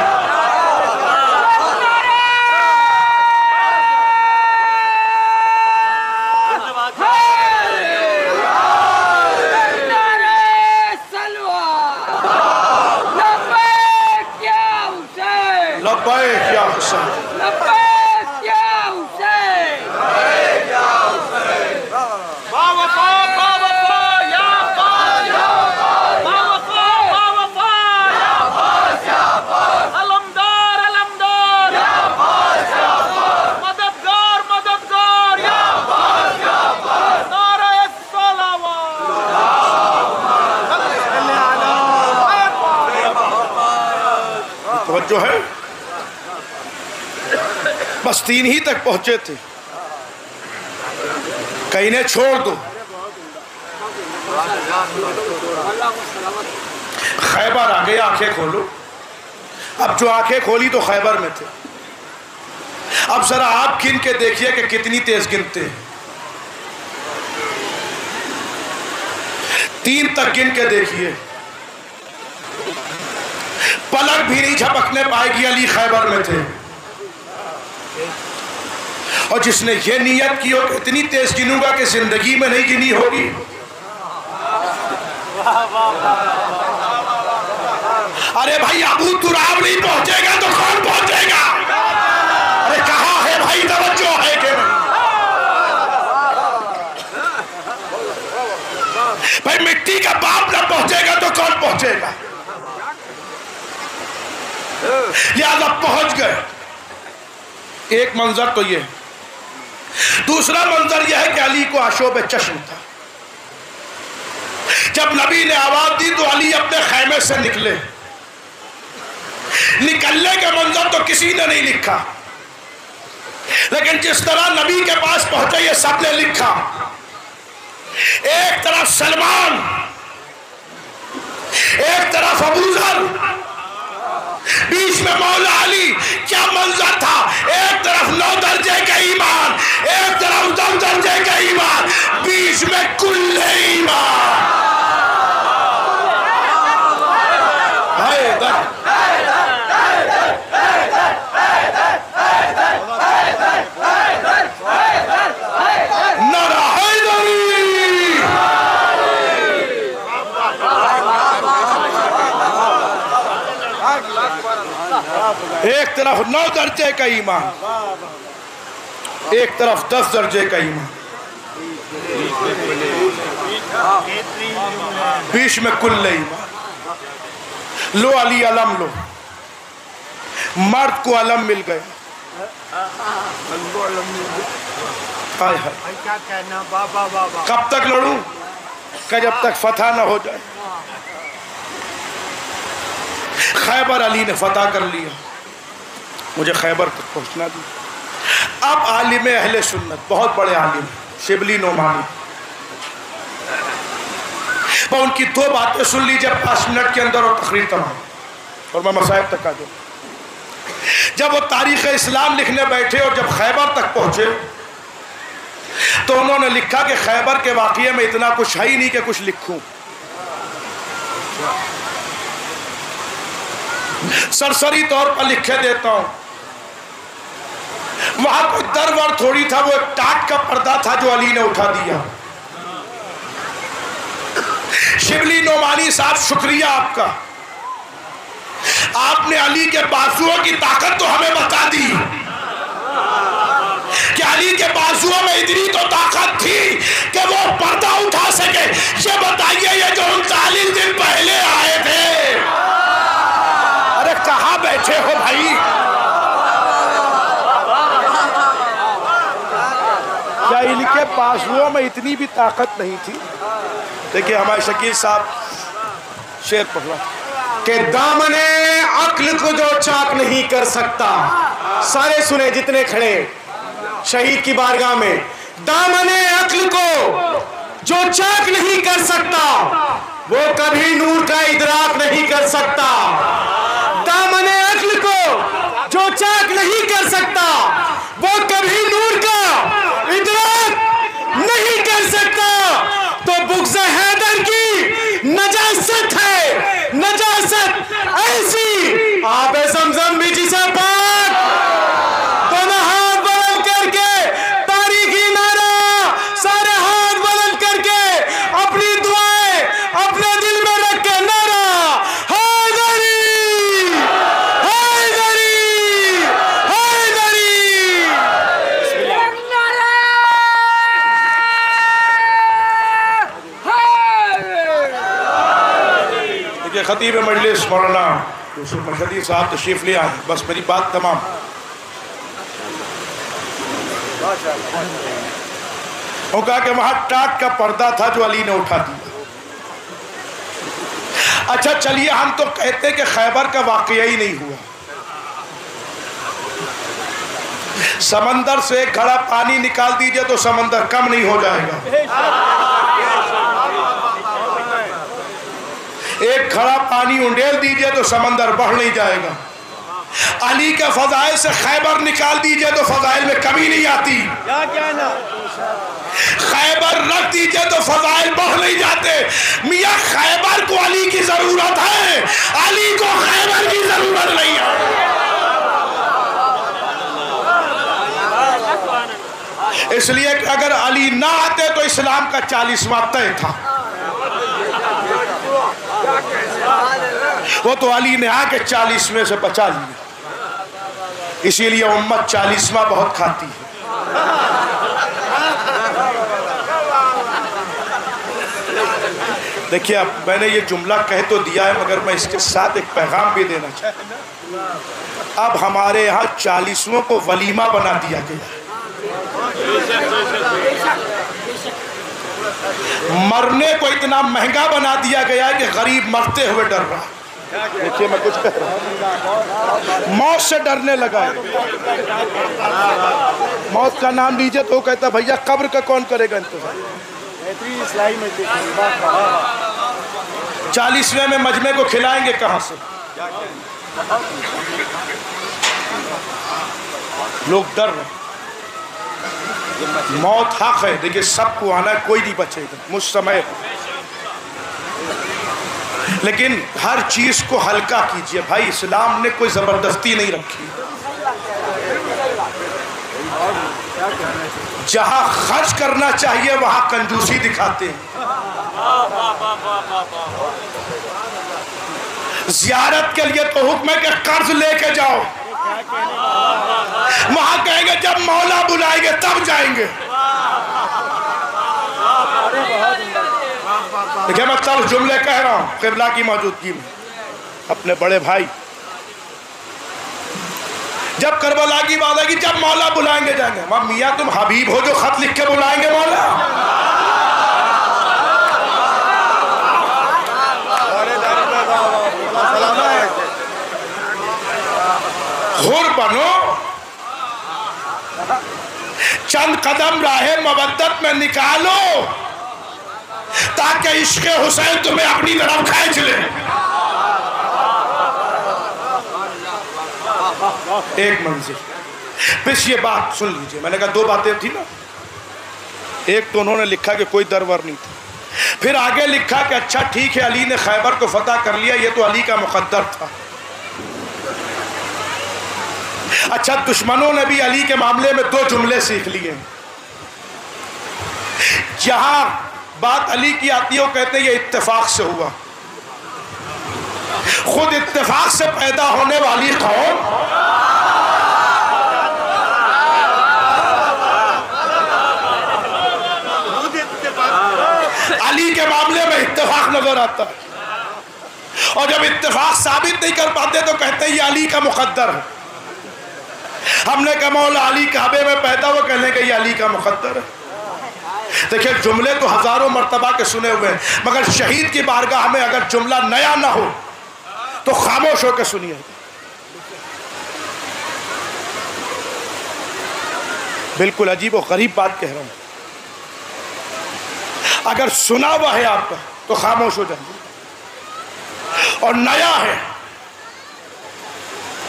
S4: क्या हुसैन, जो है बस 3 ही तक पहुंचे थे। कहीं ने छोड़ दो, खैबर आ गए, आंखें खोलो। अब जो आंखें खोली तो खैबर में थे। अब जरा आप गिन के देखिए कि कितनी तेज गिनते हैं। 3 तक गिन के देखिए, पलक भी नहीं झपकने पाएगी, अली खैबर में थे। और जिसने ये नियत की हो कि इतनी तेज गिनूंगा कि जिंदगी में नहीं गिनी होगी, अरे भाई अबू तुराब नहीं पहुंचेगा तो कौन पहुंचेगा? अरे कहाँ है भाई, तवज्जो है कि नहीं? भाई मिट्टी का बाप ना पहुंचेगा तो कौन पहुंचेगा? लिहाजा पहुंच गए। एक मंजर तो ये। दूसरा मंजर यह है कि अली को आशोब चश्म था। जब नबी ने आवाज दी तो अली अपने खैमे से निकले। निकलने के मंजर तो किसी ने नहीं लिखा, लेकिन जिस तरह नबी के पास पहुंचे ये सबने लिखा। एक तरफ सलमान, एक तरफ अबू ज़र, बीच में मौला अली। क्या मंजर था! एक तरफ 9 दर्जे का ईमान, एक तरफ 10 दर्जे का ईमान, बीच में कुल्ले ईमान। नारा हैदरी। एक तरफ 9 दर्जे का ईमान, एक तरफ 10 दर्जे का ईमान, बीच में कुल्ले ईमान। लो अली अलम लो, मर्द को अलम मिल गया। हाय हाय, कब तक लड़ूं? कि जब तक फतह ना हो जाए। खैबर अली ने फतह कर लिया, मुझे खैबर तक पहुंचना दी। अब आलिम अहले सुन्नत, बहुत बड़े आलिम शिबली नोमानी, पर उनकी 2 बातें सुन लीजिए 5 मिनट के अंदर और तकरीर तमाम और मैं मसाइब तक आ जाऊँ। जब वो तारीख़ इस्लाम लिखने बैठे और जब खैबर तक पहुंचे तो उन्होंने लिखा कि खैबर के वाक़ये में इतना कुछ है ही नहीं कि कुछ लिखूं। सरसरी तौर पर लिखे देता हूं। वहां कोई दरबार थोड़ी था, वो एक टाट का पर्दा था जो अली ने उठा दिया। शिबली नोमानी साहब, शुक्रिया आपका। आपने अली के बाजुओं की ताकत तो हमें बता दी कि अली के बाजुओं में इतनी तो ताकत थी कि वो पर्दा उठा सके। ये बताइए, ये जो 39 दिन पहले आए थे, अरे कहाँ बैठे हो भाई? क्या इनके बाजुओं में इतनी भी ताकत नहीं थी? देखिए हमारे शकील साहब शेर पढ़ा
S1: कि दामने अक्ल को जो चाक नहीं कर सकता। सारे सुने जितने खड़े शहीद की बारगाह में। दामने अक्ल को जो चाक नहीं कर सकता वो कभी नूर का इदराक नहीं कर सकता। दामने अक्ल को जो चाक नहीं कर सकता वो कभी नूर का इदराक नहीं कर सकता। तो बुग़्ज़ हैदर की नजासत है, नजासत ऐसी आप ज़मज़म भी जिसे पाक। दोनों हाथ बुलंद करके तारीखी नारा, सारे हाथ बुलंद करके अपनी दुआएं अपने दिल में रख के नारा हैदरी, हैदरी, हैदरी।
S4: देखिए खतीब मजलिस मौलाना यूसुफ मरकज़ी साहब तशरीफ ले आए। बस मेरी बात तमाम। वो कहा कि वहां टाट का पर्दा था जो अली ने उठा दिया। अच्छा चलिए, हम तो कहते कि खैबर का वाकया ही नहीं हुआ। समंदर से एक घड़ा पानी निकाल दीजिए तो समंदर कम नहीं हो जाएगा। एक घड़ा पानी उंडेल दीजिए तो समंदर बढ़ नहीं जाएगा। अली के फजाइल से खैबर निकाल दीजिए तो फजाइल में कमी नहीं आती। खैबर रख दीजिए तो फजाइल बढ़ नहीं जाते। मियां खैबर को अली की जरूरत है, अली को खैबर की जरूरत नहीं है। इसलिए कि अगर अली ना आते तो इस्लाम का 40वां तय था। वो तो अली ने आके 40 में से बचा लिया। इसीलिए उम्मत 40वां बहुत खाती है। देखिए, अब मैंने ये जुमला कह तो दिया है, मगर मैं इसके साथ एक पैगाम भी देना चाहता हूं। अब हमारे यहाँ 40वां को वलीमा बना दिया गया। मरने को इतना महंगा बना दिया गया है कि गरीब मरते हुए डर रहा है। देखिए, मैं कुछ कह रहा हूं, मौत से डरने लगा है। मौत का नाम लीजिए तो कहता भैया कब्र का कौन करेगा इंतजार। 40वें में मजमे को खिलाएंगे कहां से? लोग डर रहे। मौत हक है, देखिए सबको आना है, कोई नहीं बचेगा मुझ समय। लेकिन हर चीज को हल्का कीजिए भाई। इस्लाम ने कोई जबरदस्ती नहीं रखी। जहां खर्च करना चाहिए वहां कंजूसी दिखाते हैं। जियारत के लिए तो हुक्म है कि कर्ज लेके जाओ। वहां कहेंगे जब मौला बुलाएंगे तब जाएंगे। देखिए, मैं तब जुमले कह रहा हूं क़िबला की मौजूदगी में। अपने बड़े भाई जब करबला की बात आएगी जब मौला बुलाएंगे जाएंगे। वहां मियाँ तुम हबीब हो जो खत लिख के बुलाएंगे मौला? हुर बनो, चंद कदम राहे मवद्दत में निकालो ताकि इश्क़ हुसैन तुम्हें अपनी तरफ खींच ले। एक मंजिल। बस ये बात सुन लीजिए, मैंने कहा 2 बातें थी ना। एक तो उन्होंने लिखा कि कोई दरवर नहीं था, फिर आगे लिखा कि अच्छा ठीक है अली ने खैबर को फतह कर लिया, ये तो अली का मुकद्दर था। अच्छा, दुश्मनों ने भी अली के मामले में 2 जुमले सीख लिए। जहां बात अली की आती है वो कहते हैं ये इत्तेफाक से हुआ। खुद इत्तेफाक से पैदा होने वाली कौम अली के मामले में इत्तेफाक नजर आता है। और जब इत्तेफाक साबित नहीं कर पाते तो कहते हैं ये अली का मुकद्दर है। हमने कहा मौला अली काबे में पैदा हुआ, कहने का ये अली का मुकद्दर है। देखिए, जुमले तो हजारों मर्तबा के सुने हुए हैं, मगर शहीद की बारगाह में अगर जुमला नया ना हो तो खामोश होकर सुनिए। बिल्कुल अजीब और गरीब बात कह रहा हूं। अगर सुना हुआ है आपका तो खामोश हो जाइए, और नया है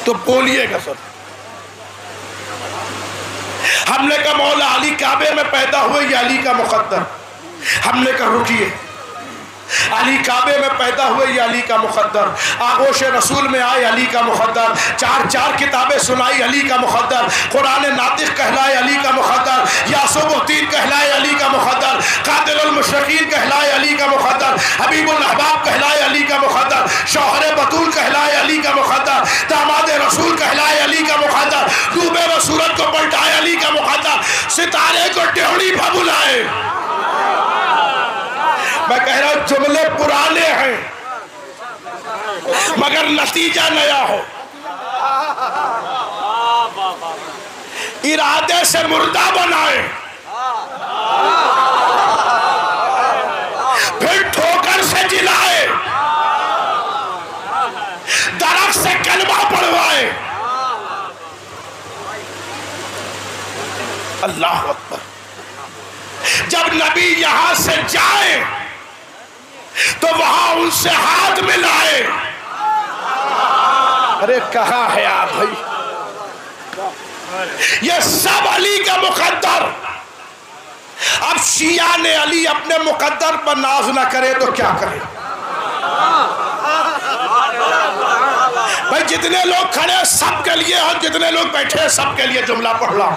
S4: तो बोलिएगा सर। हमने कहा मौला अली काबे में पैदा हुए, ये अली का मुकद्दर। हमने कहा रुकिए, अली काबे में पैदा हुए, ये अली का मुकद्दर। आगोश रसूल में आए, अली का मुकद्दर। 4 किताबें सुनाई, अली का मुकद्दर। कुरान नातिक कहलाए, अली का मुकद्दर। यासूबुद्दीन कहलाए, अली का मुकद्दर। कातिलुल मुशरिकीन कहलाए, अली का मुकद्दर। हबीबुल अहबाब कहलाए, अली का मुकद्दर। शौहर बतूल कहलाए, अली का मुकद्दर। दामाद रसूल कहलाए, अली का मुकद्दर। डूबे व सूरज को पलटाए, अली का मुकद्दर। सितारे को टेहड़ी पर बुलाए। मैं कह रहा हूं जुमले पुराने हैं मगर नतीजा नया हो। इरादे से मुर्दा बनाए, फिर ठोकर से जिलाए, दरख्त से कलमा पढ़वाए। अल्लाह अकबर। जब नबी यहां से जाए तो वहां उनसे हाथ मिलाए। अरे कहाँ है आप भाई? ये सब अली का मुकद्दर। अब शिया ने अली अपने मुकद्दर पर नाज ना करे तो क्या करे? भाई जितने लोग खड़े सबके लिए और जितने लोग बैठे सबके लिए जुमला पढ़ रहा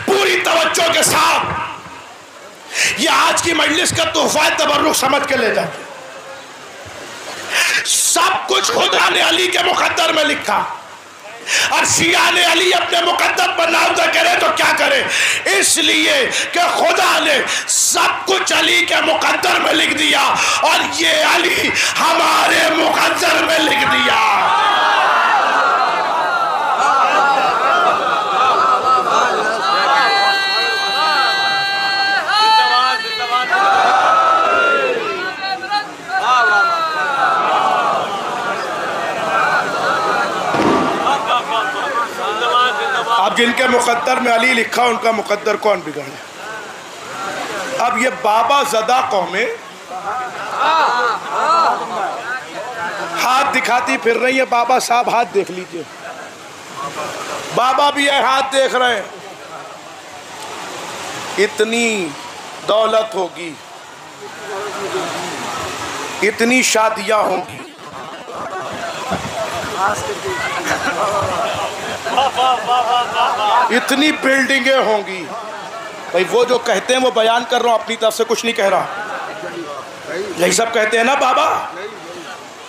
S4: पूरी तवज्जो के साथ। ये आज की मजलिस का तोहफा तबर्रुक समझ के ले जाए। सब कुछ खुदा ने अली के मुकद्दर में लिखा और शिया ने अली अपने मुकद्दर पर नाज न करे तो क्या करे? इसलिए कि खुदा ने सब कुछ अली के मुकद्दर में लिख दिया और ये अली हमारे मुकद्दर में लिख दिया। अब जिनके मुकद्दर में अली लिखा उनका मुकद्दर कौन बिगाड़े? अब ये बाबा ज़दा कौमें हाथ दिखाती फिर रही है। बाबा साहब हाथ देख लीजिए, बाबा भी ये हाथ देख रहे हैं। इतनी दौलत होगी, इतनी शादियां होंगी, इतनी बिल्डिंगें होंगी। भाई वो जो कहते हैं वो बयान कर रहा हूं, अपनी तरफ से कुछ नहीं कह रहा। यही सब कहते हैं ना बाबा।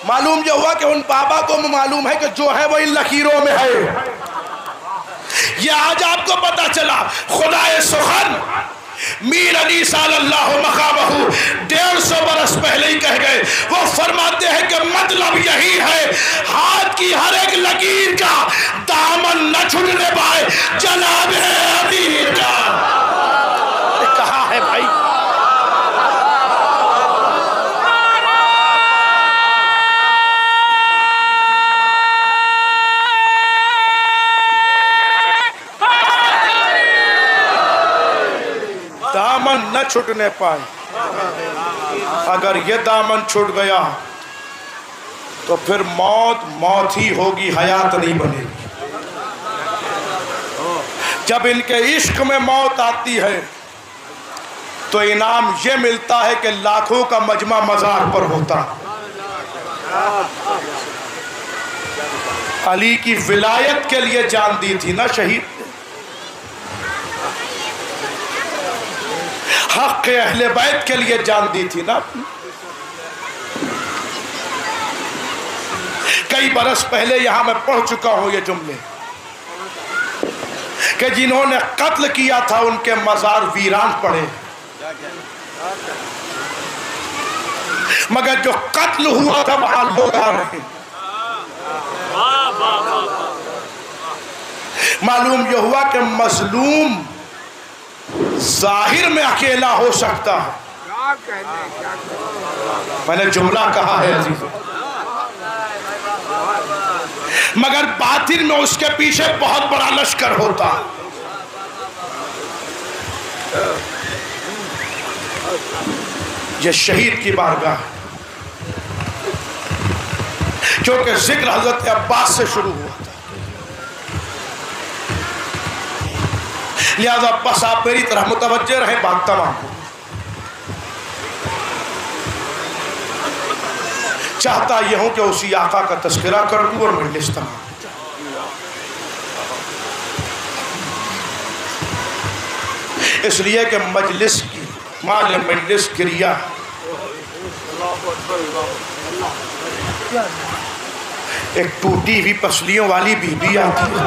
S4: मालूम ये हुआ कि उन बाबा को मालूम है कि जो है वो इन लकीरों में है। ये आज आपको पता चला। खुदाए सुखन मीर अली सल्लल्लाहु मकामहू 150 बरस पहले ही कह गए। वो फरमाते हैं कि मतलब यही है हाथ की हर एक लकीर का दामन न छूटने पाए जनाब अली का। कहा है भाई? दामन न छूटने पाए। अगर ये दामन छूट गया तो फिर मौत मौत ही होगी, हयात नहीं बनेगी। जब इनके इश्क में मौत आती है तो इनाम ये मिलता है कि लाखों का मजमा मजार पर होता। अली की विलायत के लिए जान दी थी ना शहीद। हक के अहले बैत के लिए जान दी थी ना। कई बरस पहले यहां मैं पढ़ चुका हूं ये जुमले कि जिन्होंने कत्ल किया था उनके मजार वीरान पड़े, मगर जो कत्ल हुआ था वहां लोग आ रहे। मालूम यह हुआ कि मजलूम जाहिर में अकेला हो सकता है। मैंने जुमला कहा है अजीजों, मगर बातिन में उसके पीछे बहुत बड़ा लश्कर होता। यह शहीद की बारगाह है, क्योंकि जिक्र हजरत अब्बास से शुरू हुआ था। लिहाजा बस आप मेरी तरह मुतवज्जे रहे। बात तमाम चाहता यह हूं कि उसी आका का तस्करा कर दूं और मजलिस तमाम। इसलिए कि मजलिस की माल मजलिस क्रिया एक टूटी हुई पसलियों वाली बीबी आती है।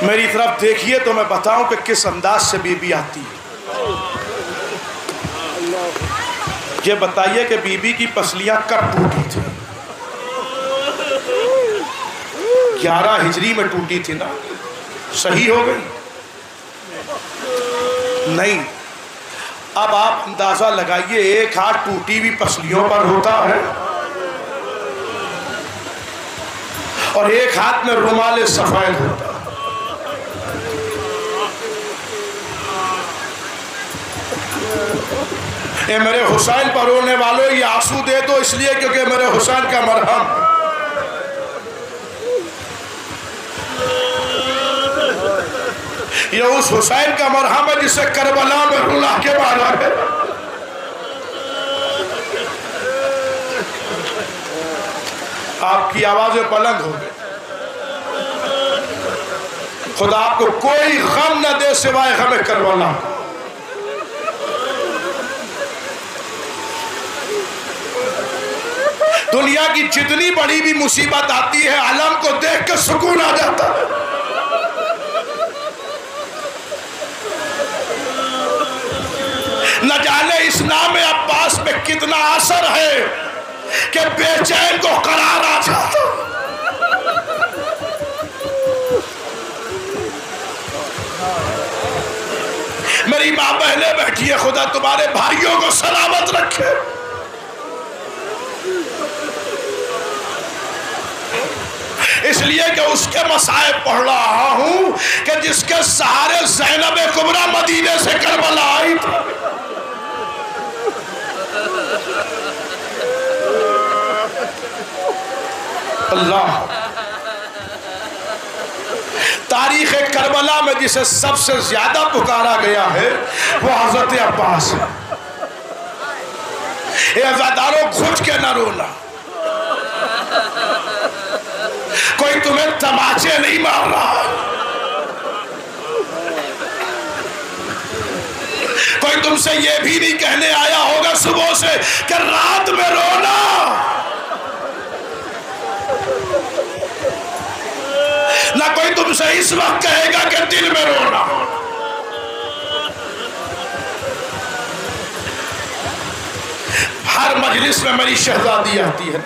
S4: मेरी तरफ देखिए तो मैं बताऊं कि किस अंदाज से बीबी आती है। ये बताइए कि बीबी की पसलियां कब टूटी थी? 11 हिजरी में टूटी थी ना। सही हो गई? नहीं। अब आप अंदाजा लगाइए, एक हाथ टूटी हुई पसलियों पर होता है और एक हाथ में रुमाल सफेद होता है। ये मेरे हुसैन पर रोने वालों ये आंसू दे दो, इसलिए क्योंकि मेरे हुसैन का मरहम। ये उस हुसैन का मरहम है जिसे करबला में रुला के मारा है। आपकी आवाजें बुलंद हो, खुदा आपको कोई गम न दे सिवाय गम करबला। दुनिया की जितनी बड़ी भी मुसीबत आती है, अलम को देख के सुकून आ जाता है। न जाने इस नाम अब्बास में कितना असर है कि बेचैन को करार आ जाता। मेरी मां बहनें बैठी है, खुदा तुम्हारे भाइयों को सलामत रखे। इसलिए कि उसके मसाए पढ़ रहा हूं कि जिसके सहारे ज़ैनब कुबरा मदीने से करबला आई थी। अल्लाह, तारीख करबला में जिसे सबसे ज्यादा पुकारा गया है वो हजरत अब्बास है। ये अज़ादारों घुट के न रोना, कोई तुम्हें तमाचे नहीं मार रहा, कोई तुमसे ये भी नहीं कहने आया होगा सुबह से कि रात में रोना। ना कोई तुमसे इस वक्त कहेगा कि दिल में रोना। हर मजलिस में मेरी शहजादी आती है,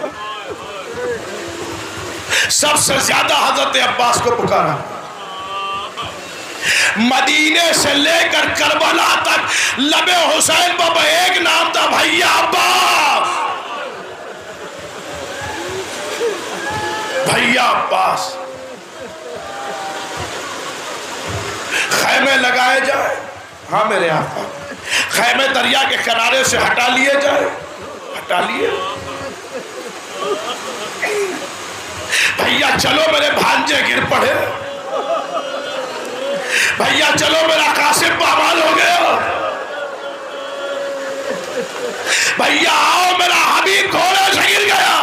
S4: सबसे ज्यादा हजरत अब्बास को पुकारा। मदीने से लेकर करबला तक लबे हुसैन बाबा एक नाम था, भैया अब्बास, भैया अब्बास। खैमे लगाए जाए, हाँ मेरे आका, खैमे दरिया के किनारे से हटा लिए जाए, हटा लिए। भैया चलो मेरे भांजे गिर पड़े, भैया चलो मेरा कासिम पामाल हो गया, भैया आओ मेरा हबीब घोड़े से गिर गया।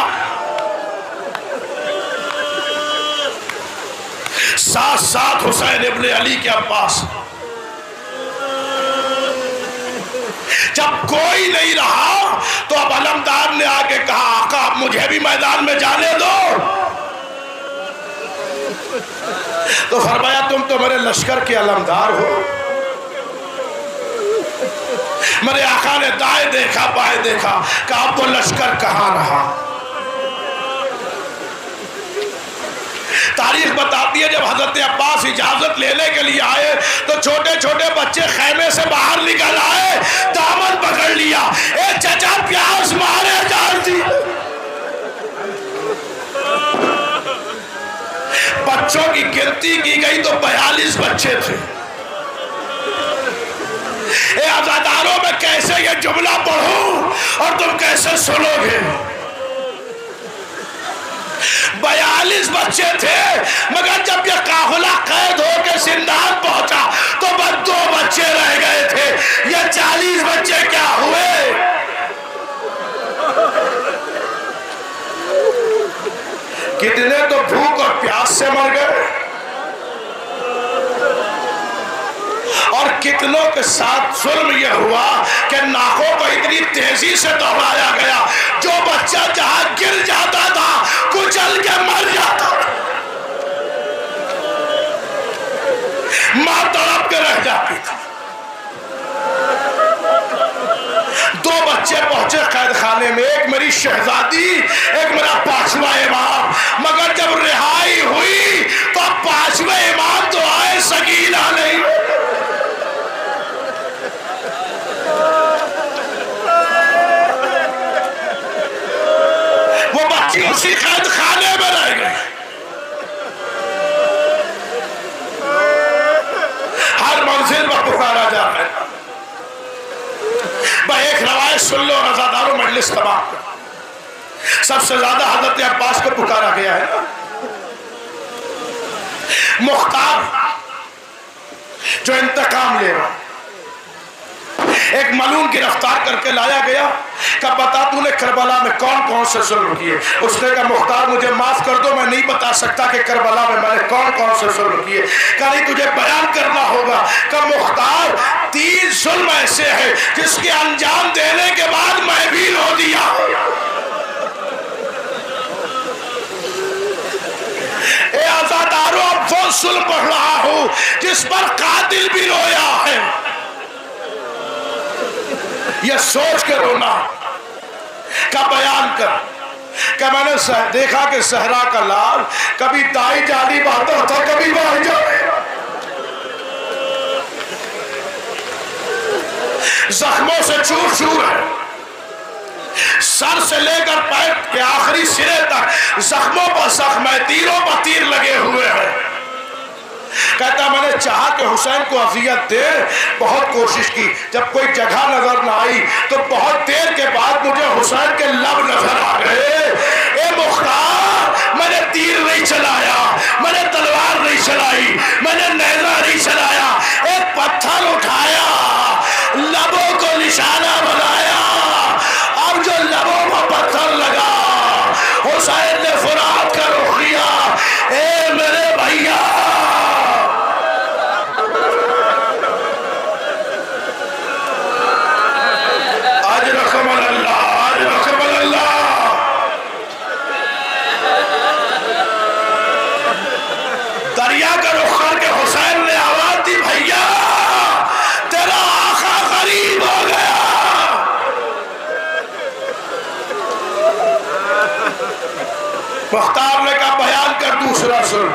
S4: साथ साथ हुसैन इब्ने अली के अब्बास। जब कोई नहीं रहा तो अब अलमदार ने आके कहा, आका आप मुझे भी मैदान में जाने दो। तो फरमाया तुम तो मेरे लश्कर के अलमदार हो। मेरे आका ने दाएं देखा बाएं देखा, कहा अब वो लश्कर कहां रहा। तारीख बताती है जब हजरत अब्बास इजाजत लेने के लिए आए तो छोटे छोटे बच्चे खैमे से बाहर निकल आए, दामन पकड़ लिया, ए चचा प्यास मारे जाती। बच्चों की गिनती की गई तो 42 बच्चे थे। ए अज़ादारों में कैसे ये जुमला पढ़ूं और तुम कैसे सुनोगे। 42 बच्चे थे, मगर जब ये काफिला कैद होकर जिंदान पहुंचा तो बस 2 बच्चे रह गए थे। ये 40 बच्चे क्या हुए। कितने तो भूख और प्यास से मर गए और कितनों के साथ जुल्म यह हुआ कि नाकों को इतनी तेजी से दौड़ाया गया, जो बच्चा जहां गिर जाता था कुचल के मर जाता था, मां तड़प के रह जाती थी। 2 बच्चे पहुंचे कैद खाने में, एक मेरी शहजादी, एक मेरा 5वां इमाम। मगर जब रिहाई हुई तो 5वें इमाम तो आए, सकीना नहीं। वो बच्ची उसी कैद खाने में रह गई। हर मंजिल पर पुकारा जा रहा है, है सुन लो रज़ादारों, मजलिस तमाम। सबसे ज्यादा हजरत अब्बास को पुकारा गया है। मुख्तार जो इंतकाम ले रहा, एक मलून गिरफ्तार करके लाया गया। कब बता तूने करबला में कौन कौन से जुल्म किए? उसने कहा मुख्तार मुझे माफ कर दो, मैं नहीं बता सकता कि करबला में मैंने कौन कौन से जुल्म किए। कहीं तुझे बयान करना होगा। कब मुख्तार 3 जुल्म ऐसे हैं जिसके अंजाम देने के बाद मैं भी रो दिया। ए आजादारों, अब वो जुल्म पढ़ रहा हूं जिस पर कातिल भी रोया है। यह सोच के रोना का बयान कर क्या मैंने देखा कि सहरा का लाल कभी दाई जाली बाता था, कभी भाई जाली, जख्मों से चूर चूर है। सर से लेकर पैर के आखिरी सिरे तक जख्मों पर जख्म है, तीरों पर तीर लगे हुए हैं। कहता मैंने चाहा कि हुसैन को अजियत दे, बहुत कोशिश की, जब कोई जगह नजर ना आई तो बहुत देर के बाद मुझे हुसैन के लब नजर आ गए। ए मुख्तार, मैंने तीर नहीं चलाया, मैंने तलवार नहीं चलाई, मैंने नेजा नहीं चलाया, एक पत्थर उठाया, लबों को निशाना बनाया, अब जो लबों पर पत्थर लगा हुसैन ने फुरात का रुख किया। ए मेरे भैया, दरिया का रुख करके हुसैन ने आवाज दी, भैया तेरा आका करीब हो गया। मुख्तार ने कहा बयान कर, दूसरा सुन।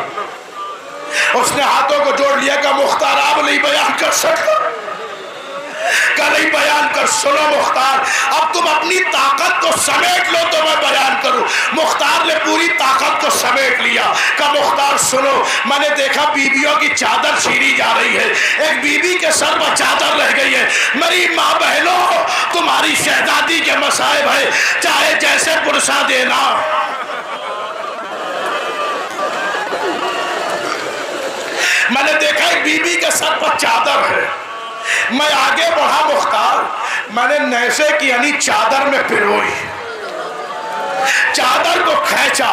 S4: उसने हाथों को जोड़ लिया का मुख्तार आप नहीं बयान कर सकते, का नहीं बयान कर। सुनो मुख्तार, अब तुम अपनी ताकत को समेट लो तो मैं बयान करूं। मुख्तार ने पूरी ताकत को समेट लिया। का मुख्तार सुनो, मैंने देखा बीबियों की चादर छीनी जा रही है, एक बीबी के सर पर चादर रह गई है। मेरी माँ बहनों, तुम्हारी शहजादी के मसाइब है, चाहे जैसे पुरसा देना। मैंने देखा एक बीबी के सर पर चादर है। मैं आगे बढ़ा मुख्तार, मैंने नैसे की यानी चादर में पिरोई, चादर को खींचा,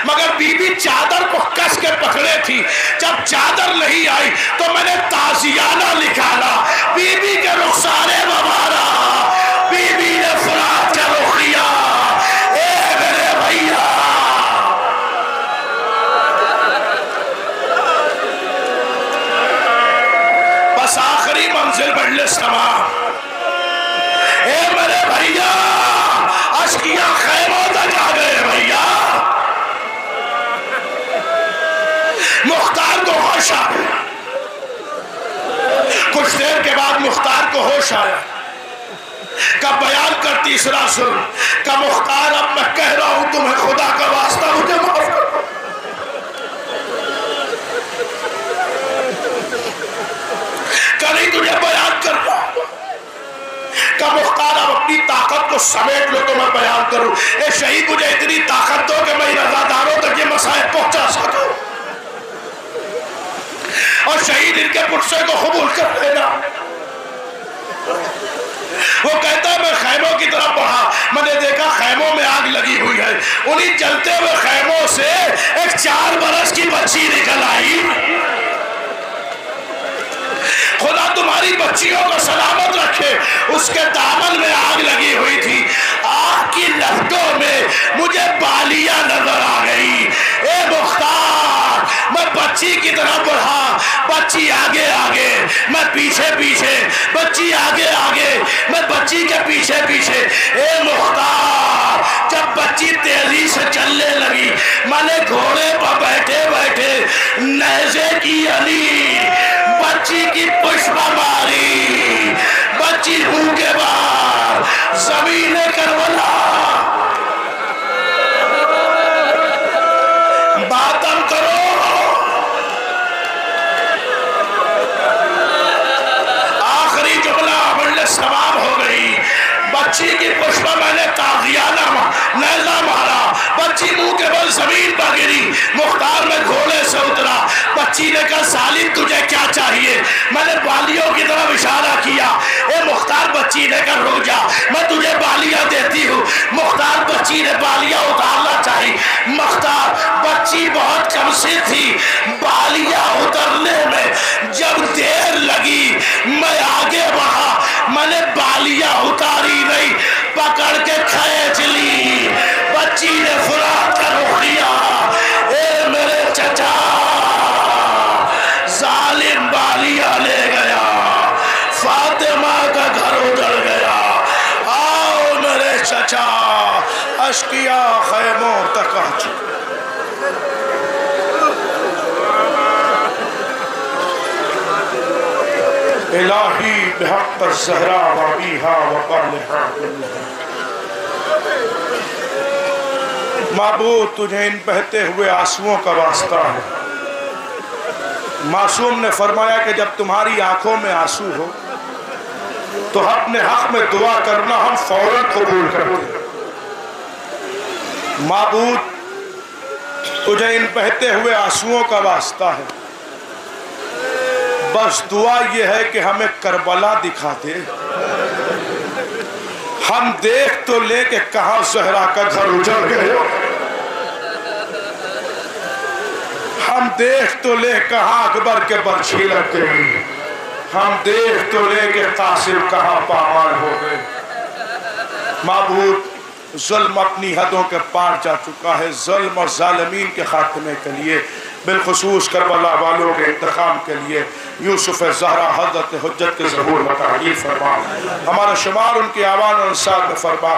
S4: मगर बीबी चादर को कस के पकड़े थी। जब चादर नहीं आई तो मैंने ताजियाना निकाला, बीबी के रुखसारे बबारा, बीबी ने फरात का रुख किया। ए मेरे भैया, बस आखिरी मंजिल मजलिस तमाम। ए मेरे भैया, अश्किया खैमों तक आ गए भैया। मुख्तार को होश आ गया। कुछ देर के बाद मुख्तार को होश आया। का बयान कर तीसरा सुन। का मुख्तार, अब मैं कह रहा हूं तुम्हें, खुदा का वास्ता मुझे माफ करो। नहीं तुझे बयान करना। का मुख्तार, अब अपनी ताकत को समेट लो तो मैं बयान करूं। ए शहीद, मुझे इतनी ताकत दो कि मैं रज़ादारों तक ये मसाइल पहुंचा सकूं, और शहीद इनके पुरसे को कबूल कर लेना। वो कहता है मैं खैमों की तरफ बढ़ा, मैंने देखा खैमों में आग लगी हुई है। उन्हीं जलते हुए खैमों से एक 4 बरस की बच्ची निकल आई। खुदा तुम्हारी बच्चियों को सलामत रखे। उसके दामन में आग लगी हुई थी, आग की लपटों में मुझे बालियां नजर आ गई। ए मुख्तार, मैं बच्ची की तरफ बढ़ा, बच्ची आगे आगे, मैं पीछे पीछे, बच्ची आगे आगे, मैं बच्ची के पीछे पीछे। ए मुख्तार, जब बच्ची तेजी से चलने लगी, मैंने घोड़े पर बैठे बैठे नेज़े की अली बच्ची की पुष्प मारी। बच्ची मुंह के बाद जमीन करबला बातम करो। आखिरी जुमला मजलिस तमाम हो गई। बच्ची मुख्तार में घोड़े से उतरा। बच्ची ने कहा सालिम तुझे क्या चाहिए? मैंने बालियों की तरफ इशारा किया। ए मुख्तार, बच्ची ने कहा रुक जा, मैं तुझे बालियां देती हूँ। मुख्तार, बच्ची ने बालियां उतारना चाहिए। मुख्तार, बच्ची बहुत कमसी थी, बालियां उतरने में जब देर लगी मैं आगे बढ़ा, मैंने बालियां उतारी नहीं, पकड़ के खींच ली। बच्ची ने फुरात का रुख किया। ए मेरे चचा, जालिम बालियां ले गया, फातिमा का घर उजड़ गया। आओ मेरे चचा, अश्किया खैमों तक आ चुके। इलाही बिहक़्क़ ज़हरा वबीहा वक़ालिहा। माबूद, तुझे इन बहते हुए आंसुओं का वास्ता है। मासूम ने फरमाया कि जब तुम्हारी आंखों में आंसू हो तो अपने हक में दुआ करना हम फौरन कबूल करते। माबूद, तुझे इन बहते हुए आंसुओं का वास्ता है, बस दुआ यह है कि हमें करबला दिखा दे। हम देख तो ले कि कहां ज़हरा का घर उजड़ गया, हम देख तो ले कहां अकबर के बर्छी लग गई, हम देख तो ले कि कासिम कहां पामाल हो गए। माबूद, जुल्म अपनी हदों के पार जा चुका है। जुल्म और जालिमीन के खात्मे के लिए, बिलखुसूस करबला वालों के इंतकाम के लिए यूसुफ ज़हरा हज़रत हुज्जत के ज़हूर में तारीफ़ फरमा। हमारा शुमार उनकी आवान और अंसार में फरमा।